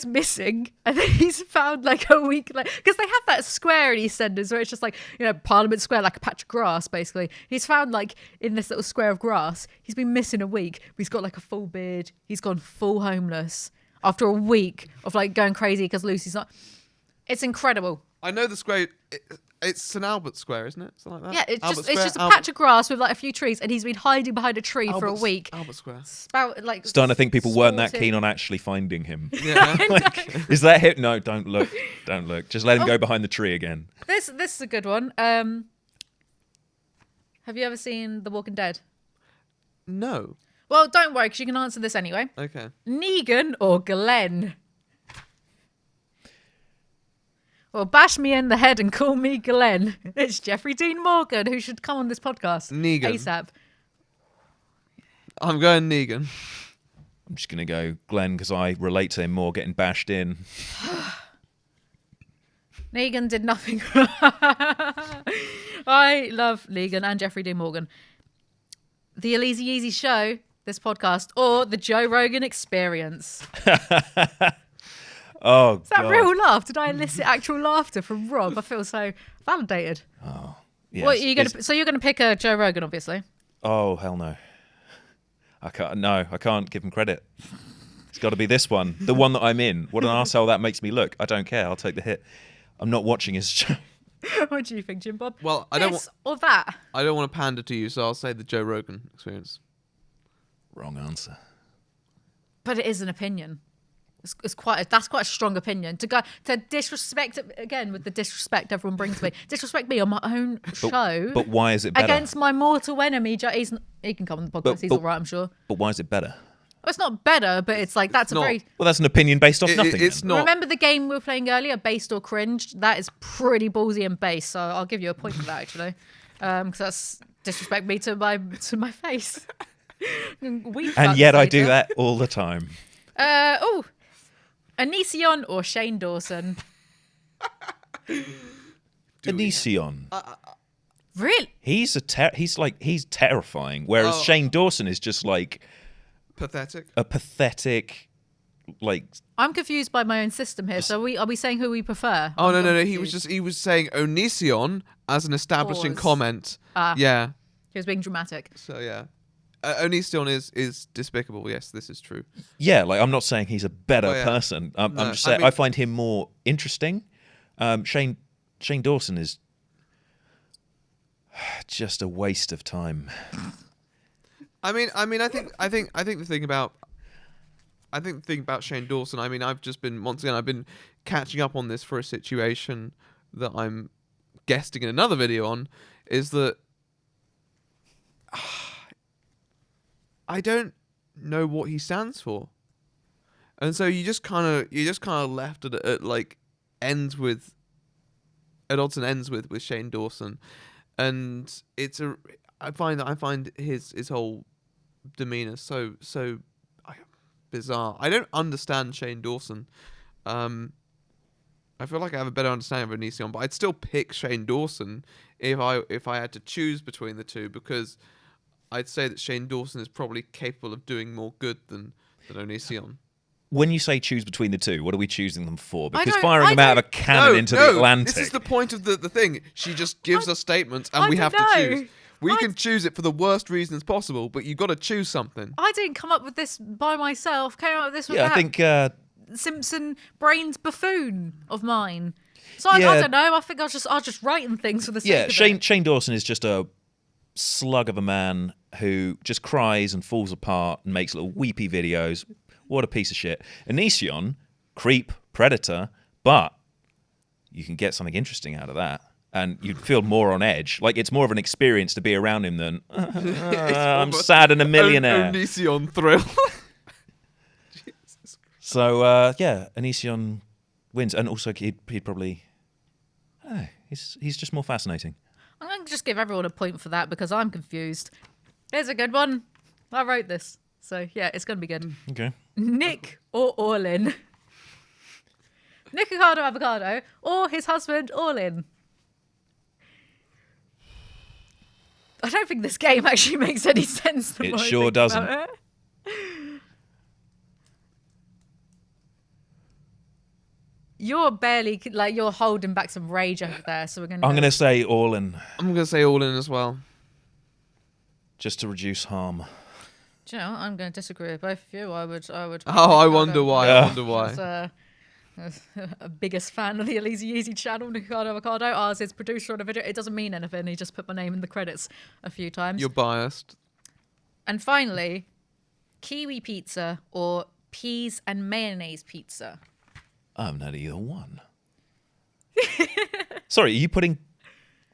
missing, and then he's found like a week later because they have that square in EastEnders where it's just like Parliament Square, like a patch of grass basically. He's found like in this little square of grass. He's been missing a week, but he's got like a full beard. He's gone full homeless after a week of like going crazy because Lucy's not. It's incredible. I know the square. It's St Albert Square, isn't it? Something like that. Yeah, it's just a patch of grass with like a few trees, and he's been hiding behind a tree for a week. Albert Square. Starting to think people weren't that keen on actually finding him. Yeah. Is that him? No, don't look. Don't look. Just let him go behind the tree again. This is a good one. Have you ever seen The Walking Dead? No. Well, don't worry, because you can answer this anyway. Okay. Negan or Glenn? Well, bash me in the head and call me Glenn. It's Jeffrey Dean Morgan, who should come on this podcast. Negan. ASAP. I'm going Negan. I'm just going to go Glenn because I relate to him more getting bashed in. Negan did nothing. I love Negan and Jeffrey Dean Morgan. The ALIZEE YEEZY Show, this podcast, or the Joe Rogan Experience. Oh, is that real laugh? Did I elicit actual laughter from Rob? I feel so validated. Oh, yes. What, you're gonna pick a Joe Rogan, obviously. Oh hell no! I can't. No, I can't give him credit. It's got to be this one, the one that I'm in. What an arsehole that makes me look. I don't care. I'll take the hit. I'm not watching his show. What do you think, Jim Bob? Well, I This or that? don't want to pander to you, so I'll say the Joe Rogan experience. Wrong answer. But it is an opinion. That's quite a strong opinion to disrespect again with the disrespect everyone brings to me. Disrespect me on my own show. But why is it better? Against my mortal enemy? He can come on the podcast. He's all right, I'm sure. But why is it better? Well, it's not better, but it's like that's not. Well, that's an opinion based off nothing. It's then. not. Remember the game we were playing earlier, based or cringed? That is pretty ballsy and base. So I'll give you a point for that actually, because that's disrespect me to my face. And yet I do that all the time. Onision or Shane Dawson? Onision. Really? He's terrifying, whereas Shane Dawson is just like Pathetic. a pathetic, like. I'm confused by my own system here. So are we saying who we prefer? Oh no! He was saying Onision as an establishing Pause. comment. Yeah. He was being dramatic. So yeah. Onision is despicable. Yes, this is true. Yeah, like I'm not saying he's a better yeah. person. I'm No, just saying I find him more interesting. Shane Dawson is just a waste of time. I think the thing about Shane Dawson. I mean, I've been catching up on this for a situation that I'm guesting in another video on. Is that I don't know what he stands for, and so you just kind of left it at like ends with at odds and ends with Shane Dawson, and I find his whole demeanor so bizarre. I don't understand Shane Dawson. I feel like I have a better understanding of Onision, but I'd still pick Shane Dawson if I had to choose between the two, because I'd say that Shane Dawson is probably capable of doing more good than Onision. When you say choose between the two, what are we choosing them for? Because don't- firing I them out of a don't- cannon into the Atlantic. This is the point of the thing. She just gives us statements, and we have to choose. We can choose it for the worst reasons possible, but you've got to choose something. I didn't come up with this by myself. Came up with this with Yeah, I that think Simpson brains buffoon of mine. So Yeah. I don't know. I think I was just writing things for the sake of Shane Dawson is just a slug of a man who just cries and falls apart and makes little weepy videos. What a piece of shit. Onision, creep, predator, but you can get something interesting out of that. And you'd feel more on edge. Like, it's more of an experience to be around him than, I'm sad and a millionaire. Onision thrill. So, Onision wins. And also, he'd probably... he's just more fascinating. I'm going to just give everyone a point for that because I'm confused. Here's a good one. I wrote this. So, yeah, it's going to be good. Okay. Nick or Orlin? Nico Avocado or his husband Orlin? I don't think this game actually makes any sense. The It more I sure think doesn't. about it. You're barely you're holding back some rage over there, so we're gonna. I'm going to say all in, I'm going to say all in as well. just to reduce harm. Do you know, I'm going to disagree with both of you. I would. Oh, I wonder why. I wonder why. A biggest fan of the ALIZEE YEEZY channel, Nico Avocado. Ours is producer on a video. It doesn't mean anything. He just put my name in the credits a few times. You're biased. And finally, kiwi pizza or peas and mayonnaise pizza. I haven't had either one. Sorry, are you putting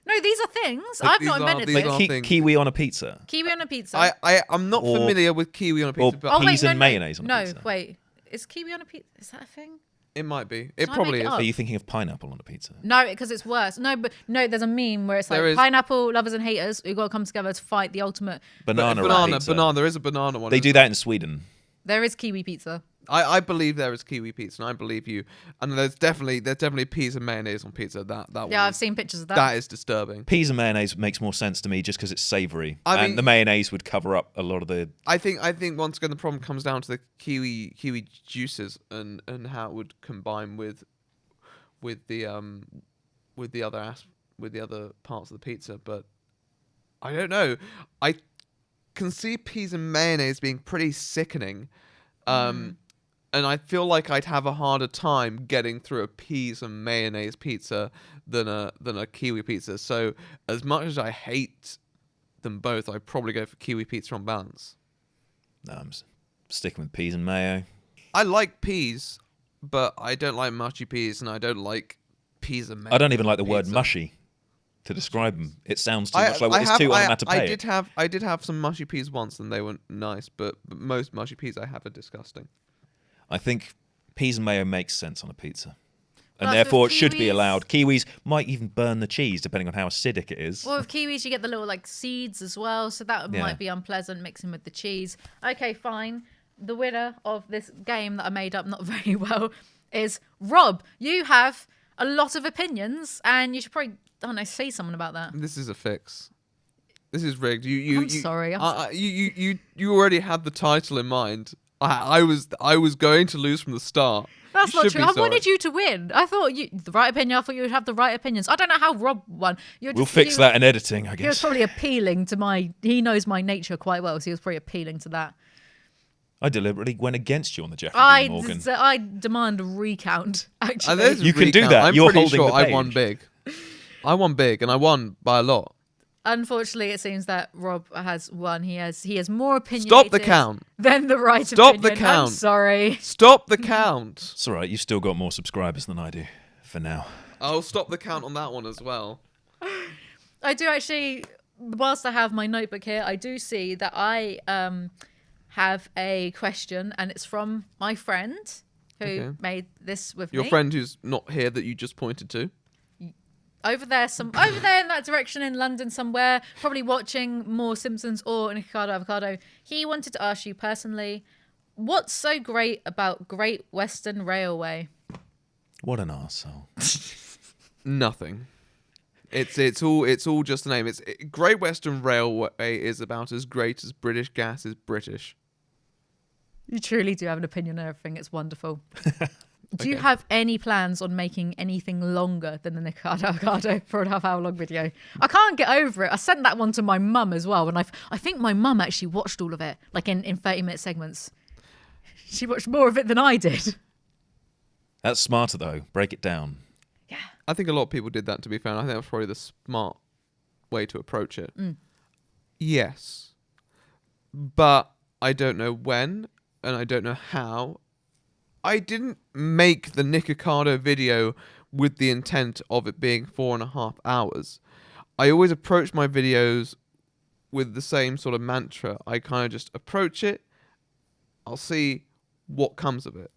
No, these are things. I've not invented these this. are things. kiwi on a pizza? Kiwi on a pizza. I'm not Or- familiar with kiwi on a pizza, or but peas and mayonnaise on a no, pizza. No, wait. Is kiwi on a pizza? Is that a thing? it might be. Did It I probably make it is. up? Are you thinking of pineapple on a pizza? No, because it's worse. No, but no, there's a meme where it's like There is. pineapple lovers and haters who got to come together to fight the ultimate. Banana on a pizza. Banana. There is a banana one. They do that in Sweden. There is kiwi pizza. I believe there is kiwi pizza, and I believe you. And there's definitely peas and mayonnaise on pizza. That Yeah, I've seen pictures of that. That is disturbing. Peas and mayonnaise makes more sense to me just because it's savoury. I And mean- the mayonnaise would cover up a lot of the... I think once again the problem comes down to the kiwi juices and how it would combine with the other parts of the pizza. But I don't know. I can see peas and mayonnaise being pretty sickening. and I feel like I'd have a harder time getting through a peas and mayonnaise pizza than a kiwi pizza. So as much as I hate them both, I'd probably go for kiwi pizza on balance. No, I'm sticking with peas and mayo. I like peas, but I don't like mushy peas, and I don't like peas and mayonnaise. I don't even like the word pizza. mushy to describe them. It sounds too much like it's too onomatopoeic. I did have some mushy peas once, and they were nice, but most mushy peas I have are disgusting. I think peas and mayo makes sense on a pizza. And Plus therefore with it should be kiwis- allowed. Kiwis might even burn the cheese, depending on how acidic it is. Well, with kiwis, you get the little like seeds as well, so that Yeah. might be unpleasant mixing with the cheese. Okay, fine. The winner of this game that I made up not very well is Rob. You have a lot of opinions, and you should probably, I don't know, say something about that. This is a fix. This is rigged. I'm sorry. You already had the title in mind. I was going to lose from the start. That's You not should true. be I sorry. wanted you to win. I thought the right opinion. I thought you would have the right opinions. I don't know how Rob won. We'll fix that in editing, I He was guess. probably appealing to my. He knows my nature quite well, so he was probably appealing to that. I deliberately went against you on the Jeffrey I Dean Morgan. I demand a recount. Actually, There's a You can do recount. that. I'm You're pretty holding sure the I won page. big. I won big, and I won by a lot. unfortunately, it seems that Rob has won. He has more opinions. Stop the count. Than the right Stop opinion. the count. I'm sorry. Stop the count. It's all right. You've still got more subscribers than I do for now. I'll stop the count on that one as well. I do actually, whilst I have my notebook here, I do see that I have a question, and it's from my friend who Okay. made this with Your me. friend who's not here that you just pointed to. Over there in that direction in London somewhere, probably watching more Simpsons or Nico Avocado. He wanted to ask you personally, what's so great about Great Western Railway? What an arsehole. Nothing. It's all just a name. Great Western Railway is about as great as British gas is British. You truly do have an opinion on everything. It's wonderful. Do you Okay. have any plans on making anything longer than the Nico Avocado 4.5 hour long video? I can't get over it. I sent that one to my mum as well, and I think my mum actually watched all of it, like in 30-minute segments. She watched more of it than I did. That's smarter, though. Break it down. Yeah. I think a lot of people did that, to be fair. And I think that's probably the smart way to approach it. Yes. But I don't know when, and I don't know how. I didn't make the Nick Avocado video with the intent of it being 4.5 hours. I always approach my videos with the same sort of mantra. I kind of just approach it. I'll see what comes of it.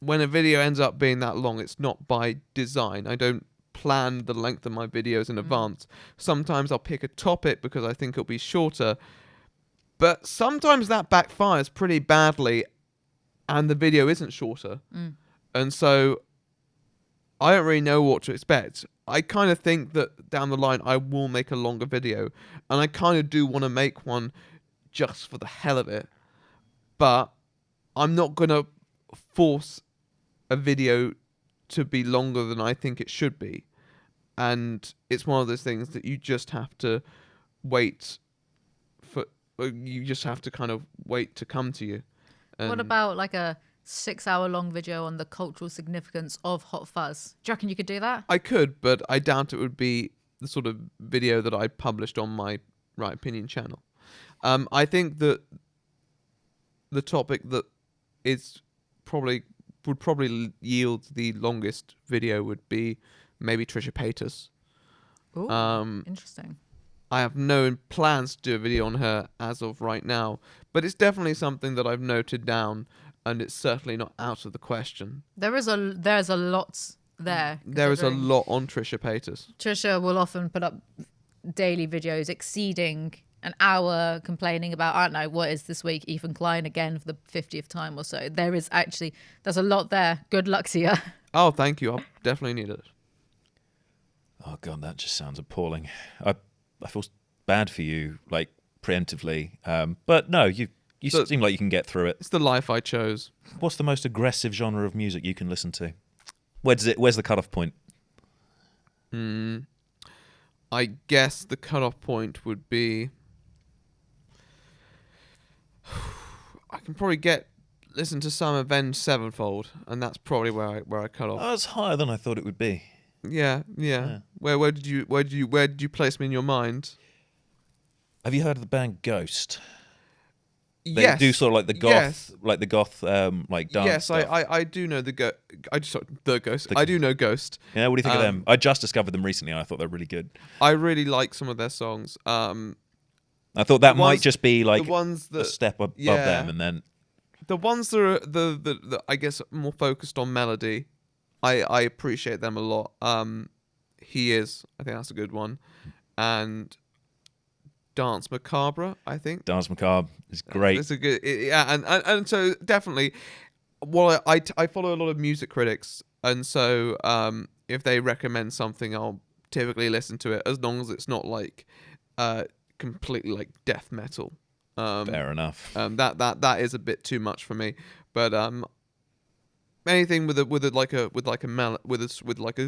When a video ends up being that long, it's not by design. I don't plan the length of my videos in advance. Sometimes I'll pick a topic because I think it'll be shorter. But sometimes that backfires pretty badly and the video isn't shorter. And so I don't really know what to expect. I kind of think that down the line I will make a longer video. And I kind of do want to make one just for the hell of it. But I'm not going to force a video to be longer than I think it should be. And it's one of those things that you just have to wait for. You just have to kind of wait to come to you. What And about like a 6-hour long video on the cultural significance of Hot Fuzz? Do you reckon you could do that? I could, but I doubt it would be the sort of video that I published on my Right Opinion channel. I think that the topic that would probably yield the longest video would be maybe Trisha Paytas. Ooh, interesting. I have no plans to do a video on her as of right now, but it's definitely something that I've noted down, and it's certainly not out of the question. There's a lot there. There is a considering lot on Trisha Paytas. Trisha will often put up daily videos exceeding an hour, complaining about, I don't know, what is this week, Ethan Klein again for the 50th time or so. There's a lot there. Good luck to you. Oh, thank you. I'll definitely need it. Oh, God, that just sounds appalling. I feel bad for you, like, preemptively. But no, you So- seem like you can get through it. It's the life I chose. What's the most aggressive genre of music you can listen to? Where's the cutoff point? I guess the cutoff point would be... I can probably get listened to some Avenged Sevenfold, and that's probably where I cut off. Oh, it's higher than I thought it would be. Yeah. Where did you place me in your mind? Have you heard of the band Ghost? They Yes. do sort of like the goth, Yes. like the goth, like dance. Yes, stuff. I do know the Ghost. I do know Ghost. Yeah, what do you think of them? I just discovered them recently. And I thought they're really good. I really like some of their songs. I thought that The ones- might just be like the ones a that step above yeah. them, and then the ones that are the I guess more focused on melody. I appreciate them a lot. He is. I think that's a good one, and Dance Macabre. I think Dance Macabre is great. It's a good, and so definitely. Well, I follow a lot of music critics, and so if they recommend something, I'll typically listen to it as long as it's not like completely like death metal. Fair enough. That is a bit too much for me, but anything with a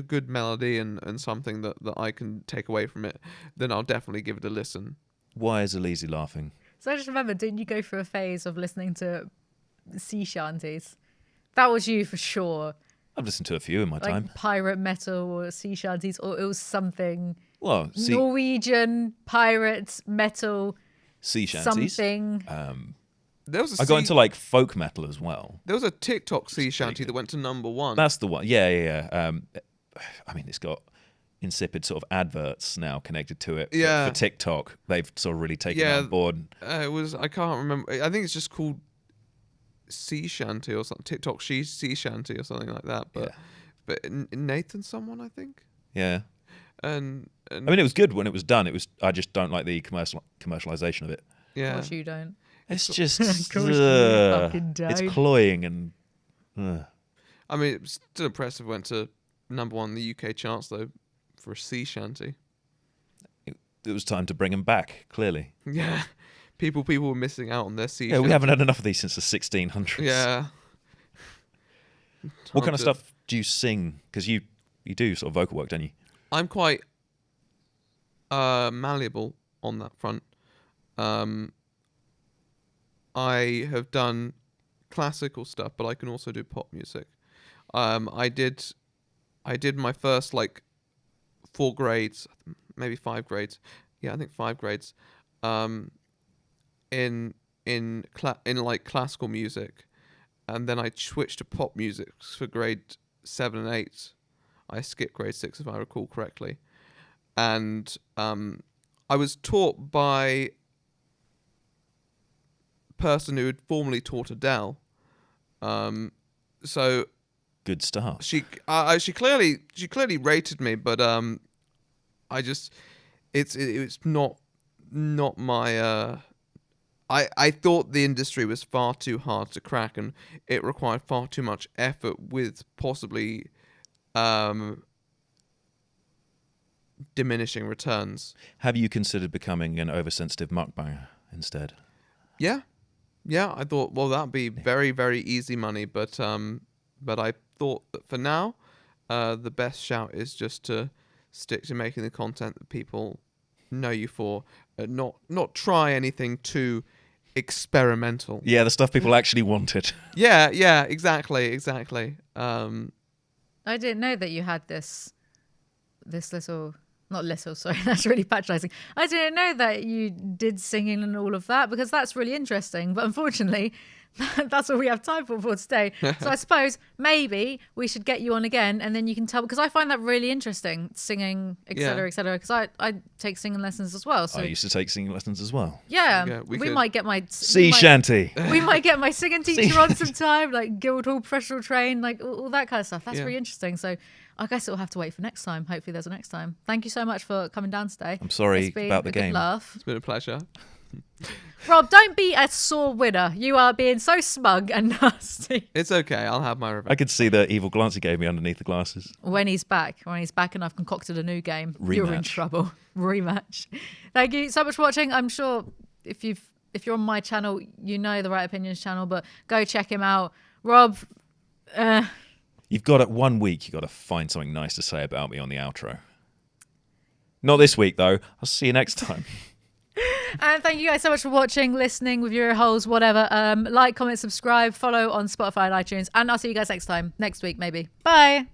good melody and something that I can take away from it, then I'll definitely give it a listen. Why is ALIZEE laughing? So I just remember, didn't you go through a phase of listening to sea shanties? That was you for sure. I've listened to a few in my Like time. pirate metal or sea shanties, or it was something Well, Norwegian pirate metal, sea shanties. something. There was I got into like folk metal as well. There was a TikTok sea shanty that went to #1. That's the one. Yeah. I mean, it's got insipid sort of adverts now connected to it. Yeah. For TikTok, they've sort of really taken it on board. It was. I can't remember. I think it's just called sea shanty or something. TikTok sea shanty or something like that. But Nathan, someone I think. Yeah. And I mean, it was good when it was done. I just don't like the commercialization of it. yeah. Of course you don't. It's just Of course you fucking don't. it's cloying and. I mean, it's still impressive. Went to #1 in the UK charts though for a sea shanty. It was time to bring them back. Clearly. Yeah. People were missing out on their sea. Yeah, we haven't had enough of these since the 1600s. Yeah. What kind of stuff do you sing? Because you do sort of vocal work, don't you? I'm quite malleable on that front. I have done classical stuff, but I can also do pop music. I did my first like 4 grades, maybe 5 grades. Yeah, I think 5 grades. In like classical music, and then I switched to pop music for grade 7 and 8. I skipped grade 6 if I recall correctly, and I was taught by a person who had formerly taught Adele. So Good start. she clearly rated me, but I just it's not my. I thought the industry was far too hard to crack, and it required far too much effort with possibly diminishing returns. Have you considered becoming an oversensitive mukbanger instead? Yeah, I thought, well, that'd be very, very easy money, but I thought that for now, the best shout is just to stick to making the content that people know you for, not try anything too experimental. Yeah, the stuff people actually wanted. Yeah, exactly. I didn't know that you had this little, not little, sorry, that's really patronising. I didn't know that you did singing and all of that, because that's really interesting. But unfortunately, that's all we have time for today. So I suppose maybe we should get you on again, and then you can tell, because I find that really interesting, singing, etc., etc. Because I take singing lessons as well. So I used to take singing lessons as well. yeah, we might get my Sea shanty. We might get my singing teacher on sometime, like Guildhall Professional Train, like all that kind of stuff. That's Yeah. really interesting. So I guess it'll have to wait for next time. Hopefully there's a next time. Thank you so much for coming down today. I'm sorry It's been about the a good game. laugh. It's been a pleasure. Rob, don't be a sore winner. You are being so smug and nasty. It's okay. I'll have my I revenge. could see the evil glance he gave me underneath the glasses. When he's back and I've concocted a new game, you're in Rematch. trouble. Rematch. Thank you so much for watching. I'm sure if you're on my channel, you know the Right Opinions channel, but go check him out. Rob, You've got it 1 week. You've got to find something nice to say about me on the outro. Not this week, though. I'll see you next time. And thank you guys so much for watching, listening with your ear holes, whatever. Like, comment, subscribe, follow on Spotify and iTunes. And I'll see you guys next week, maybe. Bye.